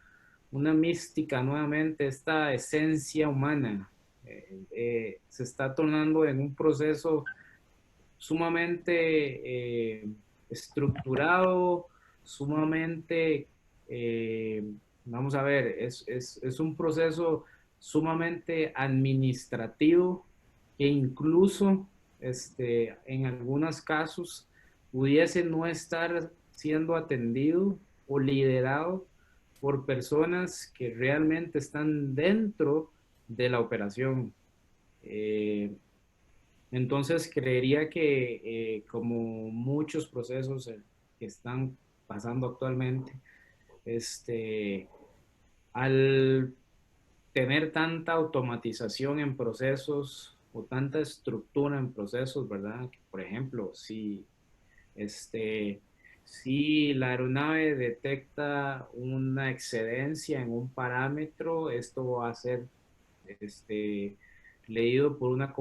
una mística nuevamente, esta esencia humana. Se está tornando en un proceso sumamente estructurado, sumamente, vamos a ver, es un proceso sumamente administrativo que incluso en algunos casos pudiese no estar siendo atendido o liderado por personas que realmente están dentro de la operación. Entonces, creería que como muchos procesos que están pasando actualmente, al tener tanta automatización en procesos o tanta estructura en procesos, ¿verdad? Por ejemplo, este, si la aeronave detecta una excedencia en un parámetro, esto va a ser este, leído por una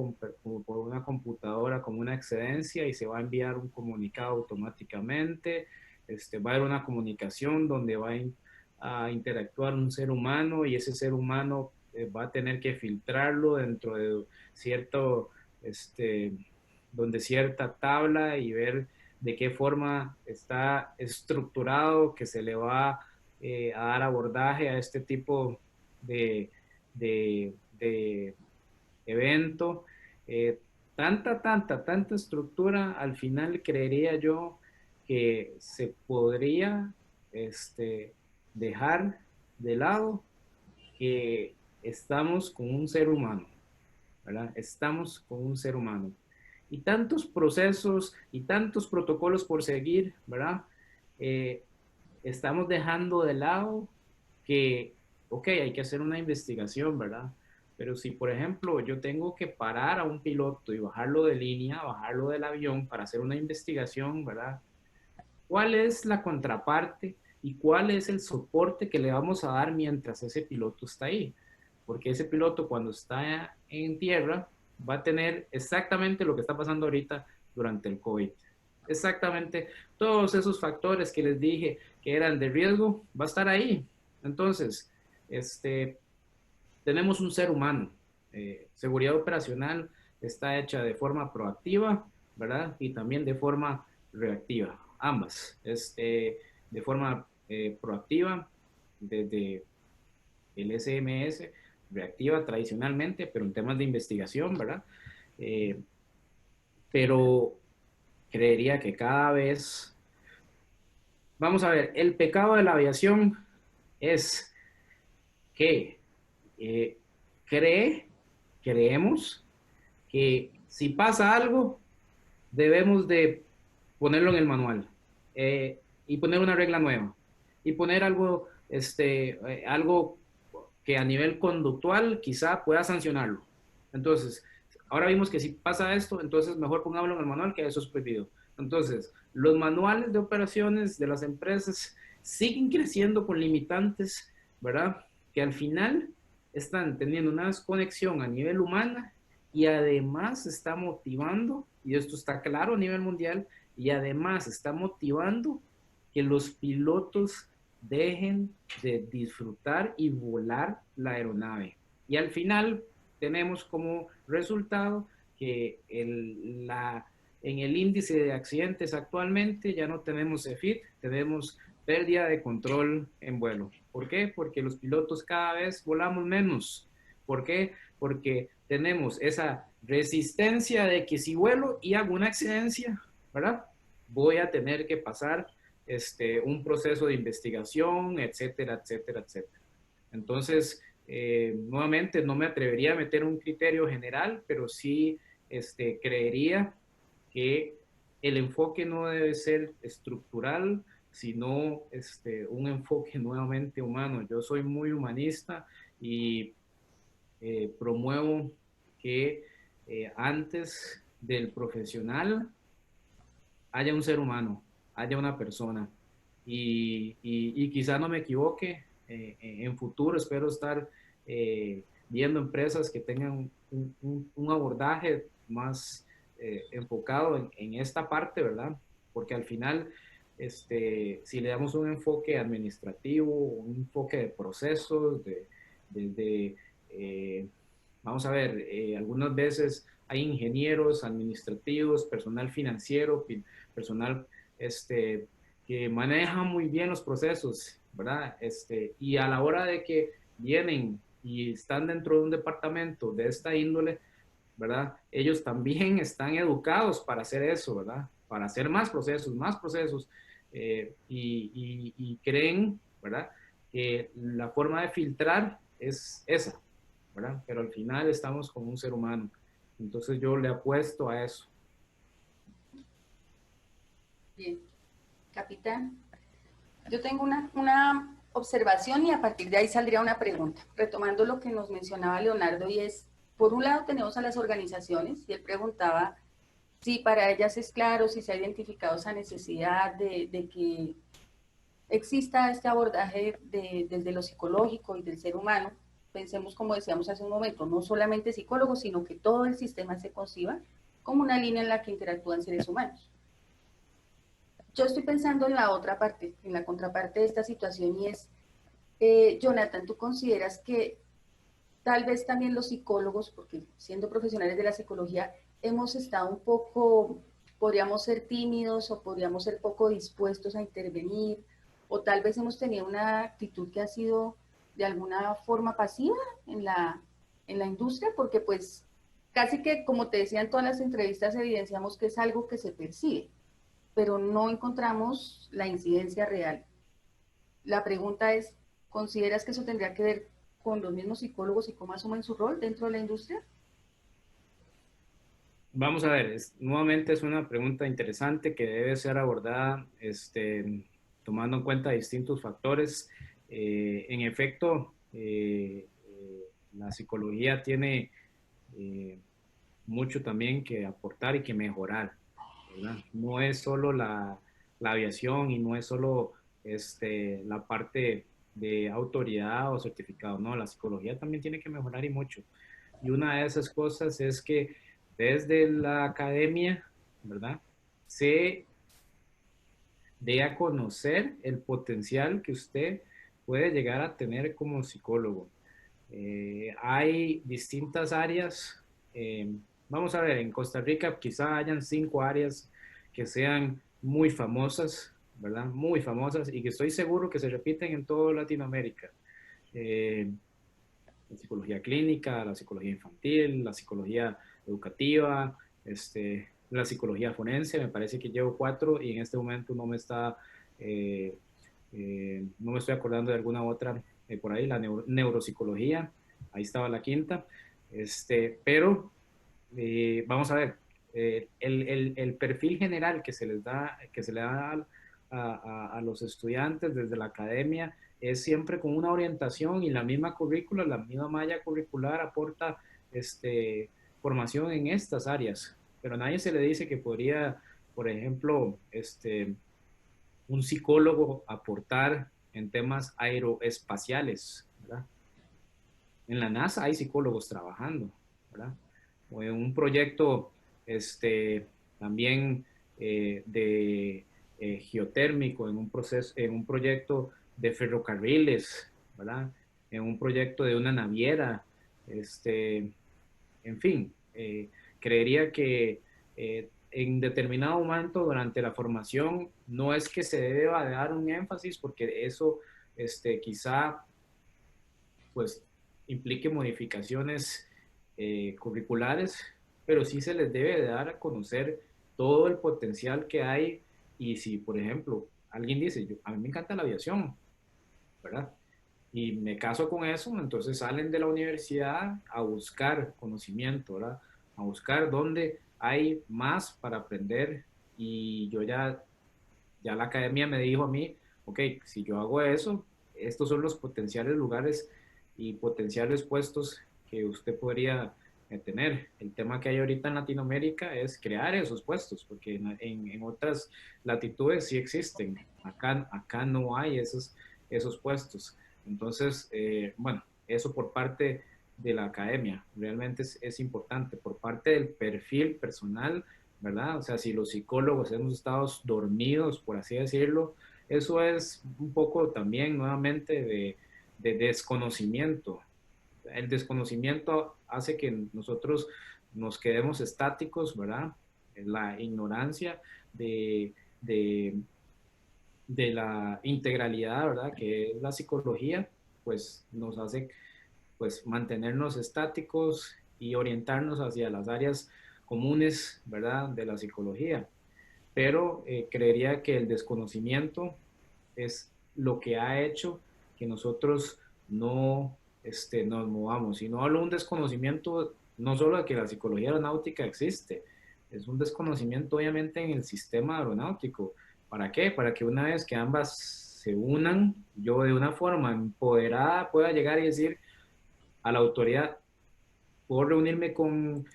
computadora como una excedencia y se va a enviar un comunicado automáticamente. Va a haber una comunicación donde va a interactuar un ser humano y ese ser humano va a tener que filtrarlo dentro de cierto, este, donde cierta tabla y ver de qué forma está estructurado que se le va a dar abordaje a este tipo de evento. Tanta estructura, al final creería yo que se podría dejar de lado que estamos con un ser humano, ¿verdad? Estamos con un ser humano. Y tantos procesos y tantos protocolos por seguir, ¿verdad? Eh, Estamos dejando de lado que, ok, hay que hacer una investigación, ¿verdad? Pero si, por ejemplo, yo tengo que parar a un piloto y bajarlo de línea, bajarlo del avión para hacer una investigación, ¿verdad? ¿Cuál es la contraparte y cuál es el soporte que le vamos a dar mientras ese piloto está ahí? Porque ese piloto cuando está en tierra va a tener exactamente lo que está pasando ahorita durante el COVID. Exactamente todos esos factores que les dije que eran de riesgo, va a estar ahí. Entonces, tenemos un ser humano. Seguridad operacional está hecha de forma proactiva, ¿verdad? Y también de forma reactiva, ambas. De forma proactiva, desde el SMS, reactiva tradicionalmente, pero en temas de investigación, ¿verdad? Eh, pero creería que cada vez, vamos a ver, el pecado de la aviación es que eh, creemos que si pasa algo, debemos de ponerlo en el manual y poner una regla nueva y poner algo, algo que a nivel conductual quizá pueda sancionarlo. Entonces, ahora vimos que si pasa esto, entonces mejor pongámoslo en el manual, que eso es prohibido. Entonces, los manuales de operaciones de las empresas siguen creciendo con limitantes, ¿verdad? Que al final están teniendo una desconexión a nivel humana y además está motivando, y esto está claro a nivel mundial, y además está motivando que los pilotos dejen de disfrutar y volar la aeronave. Y al final tenemos como resultado que en el índice de accidentes actualmente ya no tenemos CFIT, tenemos pérdida de control en vuelo. ¿Por qué? Porque los pilotos cada vez volamos menos. ¿Por qué? Porque tenemos esa resistencia de que si vuelo y hago una accidencia, ¿verdad? Voy a tener que pasar un proceso de investigación, etcétera, etcétera, etcétera. Entonces, nuevamente, no me atrevería a meter un criterio general, pero sí creería que el enfoque no debe ser estructural, sino un enfoque nuevamente humano. Yo soy muy humanista y promuevo que antes del profesional haya un ser humano, haya una persona. Y quizá no me equivoque, en futuro espero estar viendo empresas que tengan un abordaje más enfocado en esta parte, ¿verdad? Porque al final, si le damos un enfoque administrativo, un enfoque de procesos, eh, vamos a ver, algunas veces hay ingenieros administrativos, personal financiero, personal que maneja muy bien los procesos, ¿verdad? Y a la hora de que vienen y están dentro de un departamento de esta índole, ¿verdad? Ellos también están educados para hacer eso, ¿verdad? para hacer más procesos, y creen, ¿verdad?, que la forma de filtrar es esa, ¿verdad? Pero al final estamos con un ser humano. Entonces yo le apuesto a eso. Bien, capitán. Yo tengo una observación y a partir de ahí saldría una pregunta, retomando lo que nos mencionaba Leonardo, y es, por un lado tenemos a las organizaciones, y él preguntaba si para ellas es claro, si se ha identificado esa necesidad de que exista este abordaje desde lo psicológico y del ser humano. Pensemos, como decíamos hace un momento, no solamente psicólogos, sino que todo el sistema se conciba como una línea en la que interactúan seres humanos. Yo estoy pensando en la otra parte, en la contraparte de esta situación, y es, Jonathan, ¿tú consideras que tal vez también los psicólogos, porque siendo profesionales de la psicología, hemos estado un poco, podríamos ser tímidos o podríamos ser poco dispuestos a intervenir, o tal vez hemos tenido una actitud que ha sido de alguna forma pasiva en la industria, porque pues casi que, como te decía en todas las entrevistas, evidenciamos que es algo que se percibe, pero no encontramos la incidencia real. La pregunta es, ¿consideras que eso tendría que ver con los mismos psicólogos y cómo asumen su rol dentro de la industria? Vamos a ver, nuevamente es una pregunta interesante que debe ser abordada tomando en cuenta distintos factores. En efecto, la psicología tiene mucho también que aportar y que mejorar, ¿verdad? No es solo la aviación y no es solo la parte de autoridad o certificado, no, la psicología también tiene que mejorar y mucho. Y una de esas cosas es que desde la academia, ¿verdad?, se dé a conocer el potencial que usted puede llegar a tener como psicólogo. Hay distintas áreas. Vamos a ver, en Costa Rica quizá hayan 5 áreas que sean muy famosas, ¿verdad? Muy famosas y que estoy seguro que se repiten en toda Latinoamérica. La psicología clínica, la psicología infantil, la psicología educativa, la psicología forense. Me parece que llevo 4 y en este momento no me estoy acordando de alguna otra por ahí. La neuropsicología, ahí estaba la 5ª. Pero vamos a ver, el perfil general que se les da, que se le da a los estudiantes desde la academia es siempre con una orientación, y la misma currícula, la misma malla curricular aporta formación en estas áreas, pero a nadie se le dice que podría, por ejemplo, un psicólogo aportar en temas aeroespaciales, ¿verdad? En la NASA hay psicólogos trabajando, ¿verdad? O en un proyecto también de geotérmico, en un proyecto de ferrocarriles, ¿verdad? En un proyecto de una naviera, en fin, creería que en determinado momento durante la formación no es que se deba de dar un énfasis, porque eso quizá pues implique modificaciones curriculares, pero sí se les debe de dar a conocer todo el potencial que hay. Y si, por ejemplo, alguien dice, a mí me encanta la aviación, ¿verdad? Y me caso con eso, entonces salen de la universidad a buscar conocimiento, ¿verdad? A buscar dónde hay más para aprender. Y yo ya la academia me dijo a mí, ok, si yo hago eso, estos son los potenciales lugares y potenciales puestos que usted podría tener. El tema que hay ahorita en Latinoamérica es crear esos puestos, porque en otras latitudes sí existen. Acá no hay esos puestos. Entonces, bueno, eso por parte de la academia realmente es importante. Por parte del perfil personal, ¿verdad? O sea, si los psicólogos hemos estado dormidos, por así decirlo, eso es un poco también nuevamente de desconocimiento. El desconocimiento hace que nosotros nos quedemos estáticos, ¿verdad? La ignorancia de, de la integralidad, ¿verdad? Que es la psicología, pues nos hace pues mantenernos estáticos y orientarnos hacia las áreas comunes, ¿verdad? De la psicología. pero creería que el desconocimiento es lo que ha hecho que nosotros no nos movamos. Y no hablo de un desconocimiento no solo de que la psicología aeronáutica existe, es un desconocimiento obviamente en el sistema aeronáutico. ¿Para qué? Para que una vez que ambas se unan, yo de una forma empoderada pueda llegar y decir a la autoridad, puedo reunirme con,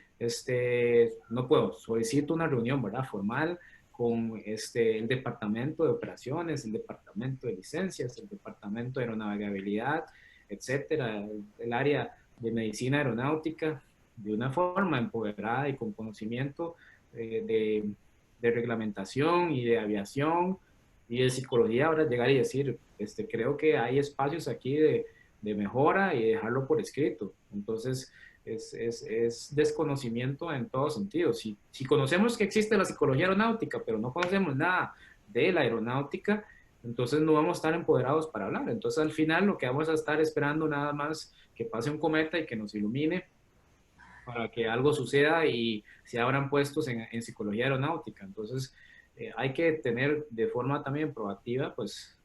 no puedo, solicito una reunión, ¿verdad? Formal con el departamento de operaciones, el departamento de licencias, el departamento de aeronavegabilidad, etcétera, el área de medicina aeronáutica, de una forma empoderada y con conocimiento de reglamentación y de aviación y de psicología. Ahora llegar y decir, creo que hay espacios aquí de mejora y dejarlo por escrito. Entonces, es desconocimiento en todos sentidos. Si conocemos que existe la psicología aeronáutica, pero no conocemos nada de la aeronáutica, entonces no vamos a estar empoderados para hablar. Entonces al final lo que vamos a estar esperando nada más que pase un cometa y que nos ilumine para que algo suceda y se abran puestos en psicología aeronáutica. Entonces hay que tener de forma también proactiva pues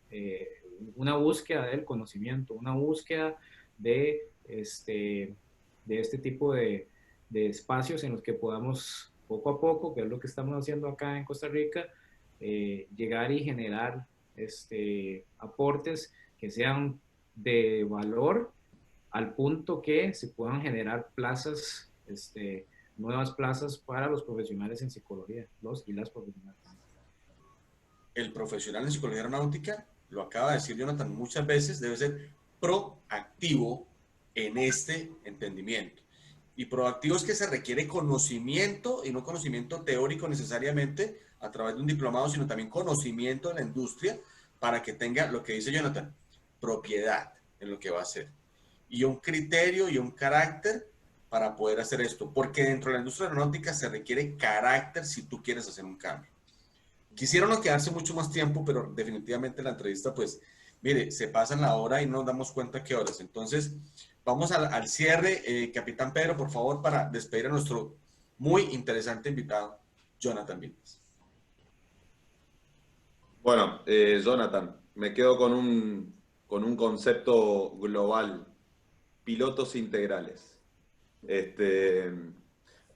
una búsqueda del conocimiento, una búsqueda de este tipo de espacios en los que podamos poco a poco, que es lo que estamos haciendo acá en Costa Rica, llegar y generar aportes que sean de valor al punto que se puedan generar plazas, nuevas plazas para los profesionales en psicología, los y las profesionales. El profesional en psicología aeronáutica, lo acaba de decir Jonathan muchas veces, debe ser proactivo en este entendimiento. Y proactivo es que se requiere conocimiento, y no conocimiento teórico necesariamente a través de un diplomado, sino también conocimiento de la industria para que tenga, lo que dice Jonathan, propiedad en lo que va a hacer. Y un criterio y un carácter para poder hacer esto. Porque dentro de la industria aeronáutica se requiere carácter si tú quieres hacer un cambio. Quisieron quedarse mucho más tiempo, pero definitivamente la entrevista, pues, mire, se pasa la hora y no nos damos cuenta qué horas. Entonces, vamos al cierre. Capitán Pedro, por favor, para despedir a nuestro muy interesante invitado, Jonathan Vilches. Bueno, Jonathan, me quedo con un concepto global, pilotos integrales.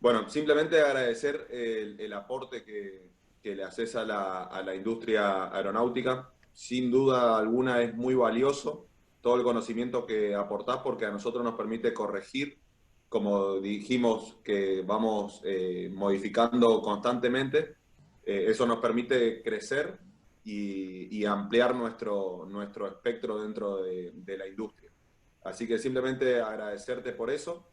Bueno, simplemente agradecer el aporte que le haces a la industria aeronáutica. Sin duda alguna es muy valioso todo el conocimiento que aportás porque a nosotros nos permite corregir, como dijimos que vamos modificando constantemente. Eso nos permite crecer y ampliar nuestro espectro dentro de la industria. Así que simplemente agradecerte por eso.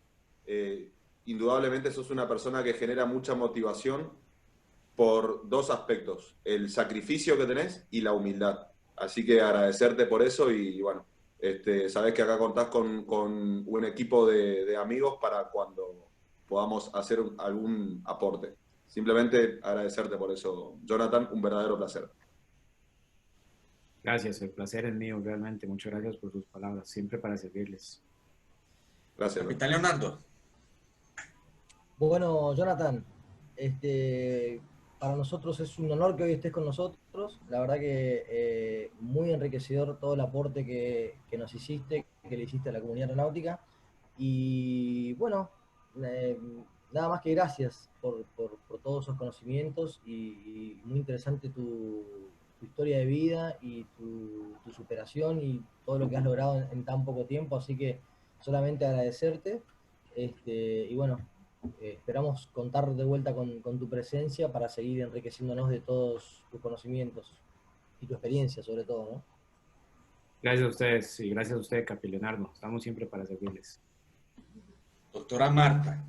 Indudablemente sos una persona que genera mucha motivación por dos aspectos, el sacrificio que tenés y la humildad. Así que agradecerte por eso y bueno, sabés que acá contás con un equipo de amigos para cuando podamos hacer algún aporte. Simplemente agradecerte por eso, Jonathan, un verdadero placer. Gracias, el placer es mío, realmente. Muchas gracias por sus palabras, siempre para servirles. Gracias. Capitán Leonardo. Bueno, Jonathan, para nosotros es un honor que hoy estés con nosotros. La verdad que muy enriquecedor todo el aporte que nos hiciste, que le hiciste a la comunidad aeronáutica. Y bueno, nada más que gracias por todos esos conocimientos y muy interesante tu historia de vida y tu superación y todo lo que has logrado en tan poco tiempo. Así que solamente agradecerte. Y bueno, esperamos contar de vuelta con tu presencia para seguir enriqueciéndonos de todos tus conocimientos y tu experiencia sobre todo, ¿no? Gracias a ustedes y gracias a usted, Capi Leonardo. Estamos siempre para servirles. Doctora Marta.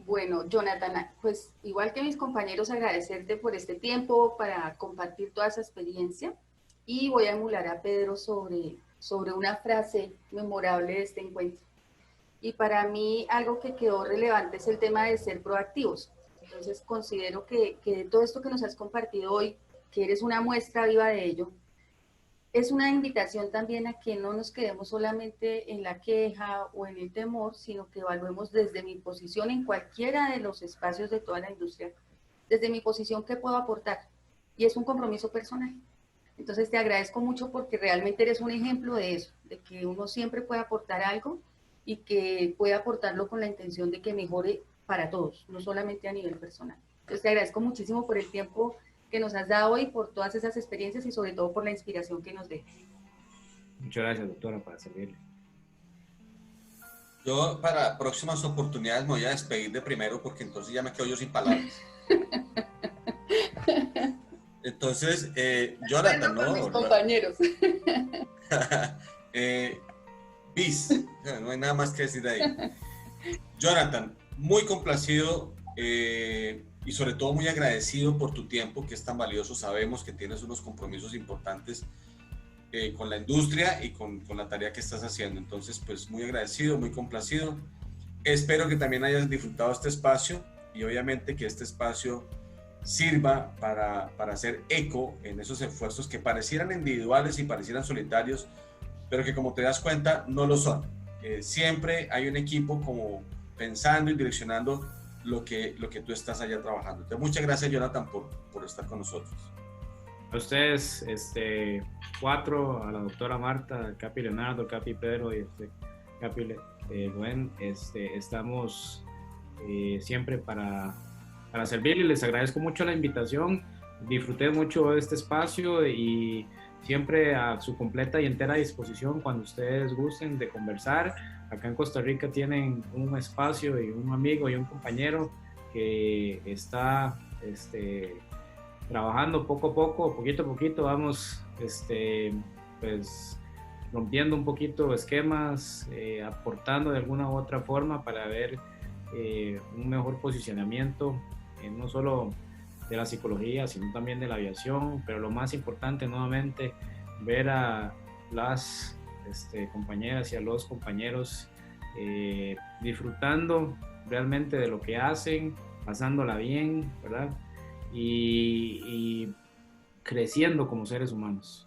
Bueno, Jonathan, pues igual que mis compañeros, agradecerte por este tiempo para compartir toda esa experiencia y voy a emular a Pedro sobre una frase memorable de este encuentro. Y para mí algo que quedó relevante es el tema de ser proactivos. Entonces considero que de todo esto que nos has compartido hoy, que eres una muestra viva de ello, es una invitación también a que no nos quedemos solamente en la queja o en el temor, sino que evaluemos desde mi posición en cualquiera de los espacios de toda la industria, desde mi posición, ¿qué puedo aportar? Y es un compromiso personal. Entonces te agradezco mucho porque realmente eres un ejemplo de eso, de que uno siempre puede aportar algo y que puede aportarlo con la intención de que mejore para todos, no solamente a nivel personal. Entonces te agradezco muchísimo por el tiempo que nos has dado hoy, por todas esas experiencias y sobre todo por la inspiración que nos dejas. Muchas gracias, doctora, para servirle. Yo para próximas oportunidades me voy a despedir de primero porque entonces ya me quedo yo sin palabras. Entonces, Jonathan, Bueno, con mis ¿no? compañeros. Bis, no hay nada más que decir ahí. Jonathan, muy complacido y sobre todo muy agradecido por tu tiempo, que es tan valioso. Sabemos que tienes unos compromisos importantes con la industria y con la tarea que estás haciendo. Entonces, pues muy agradecido, muy complacido. Espero que también hayas disfrutado este espacio y obviamente que este espacio sirva para hacer eco en esos esfuerzos que parecieran individuales y parecieran solitarios, pero que como te das cuenta no lo son. Siempre hay un equipo como pensando y direccionando lo que tú estás allá trabajando. Entonces, muchas gracias, Jonathan, por estar con nosotros. A ustedes, cuatro, a la doctora Marta, al Capi Leonardo, al Capi Pedro y Capi Rubén, estamos siempre para servirles. Les agradezco mucho la invitación, disfruté mucho de este espacio y siempre a su completa y entera disposición cuando ustedes gusten de conversar. Acá en Costa Rica tienen un espacio y un amigo y un compañero que está trabajando poco a poco, poquito a poquito, vamos pues rompiendo un poquito esquemas, aportando de alguna u otra forma para ver un mejor posicionamiento, no solo de la psicología, sino también de la aviación, pero lo más importante, nuevamente, ver a las compañeras y a los compañeros disfrutando realmente de lo que hacen, pasándola bien, ¿verdad? Y creciendo como seres humanos.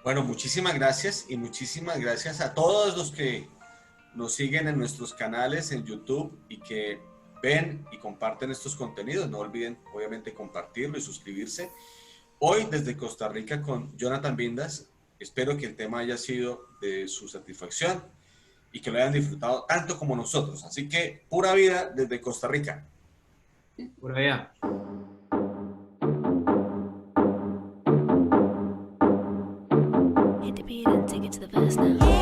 Bueno, muchísimas gracias y muchísimas gracias a todos los que nos siguen en nuestros canales en YouTube y que ven y comparten estos contenidos. No olviden, obviamente, compartirlo y suscribirse. Hoy desde Costa Rica con Jonathan Vindas. Espero que el tema haya sido de su satisfacción y que lo hayan disfrutado tanto como nosotros. Así que, pura vida desde Costa Rica. Por allá. Hit the beat and take it to the verse now.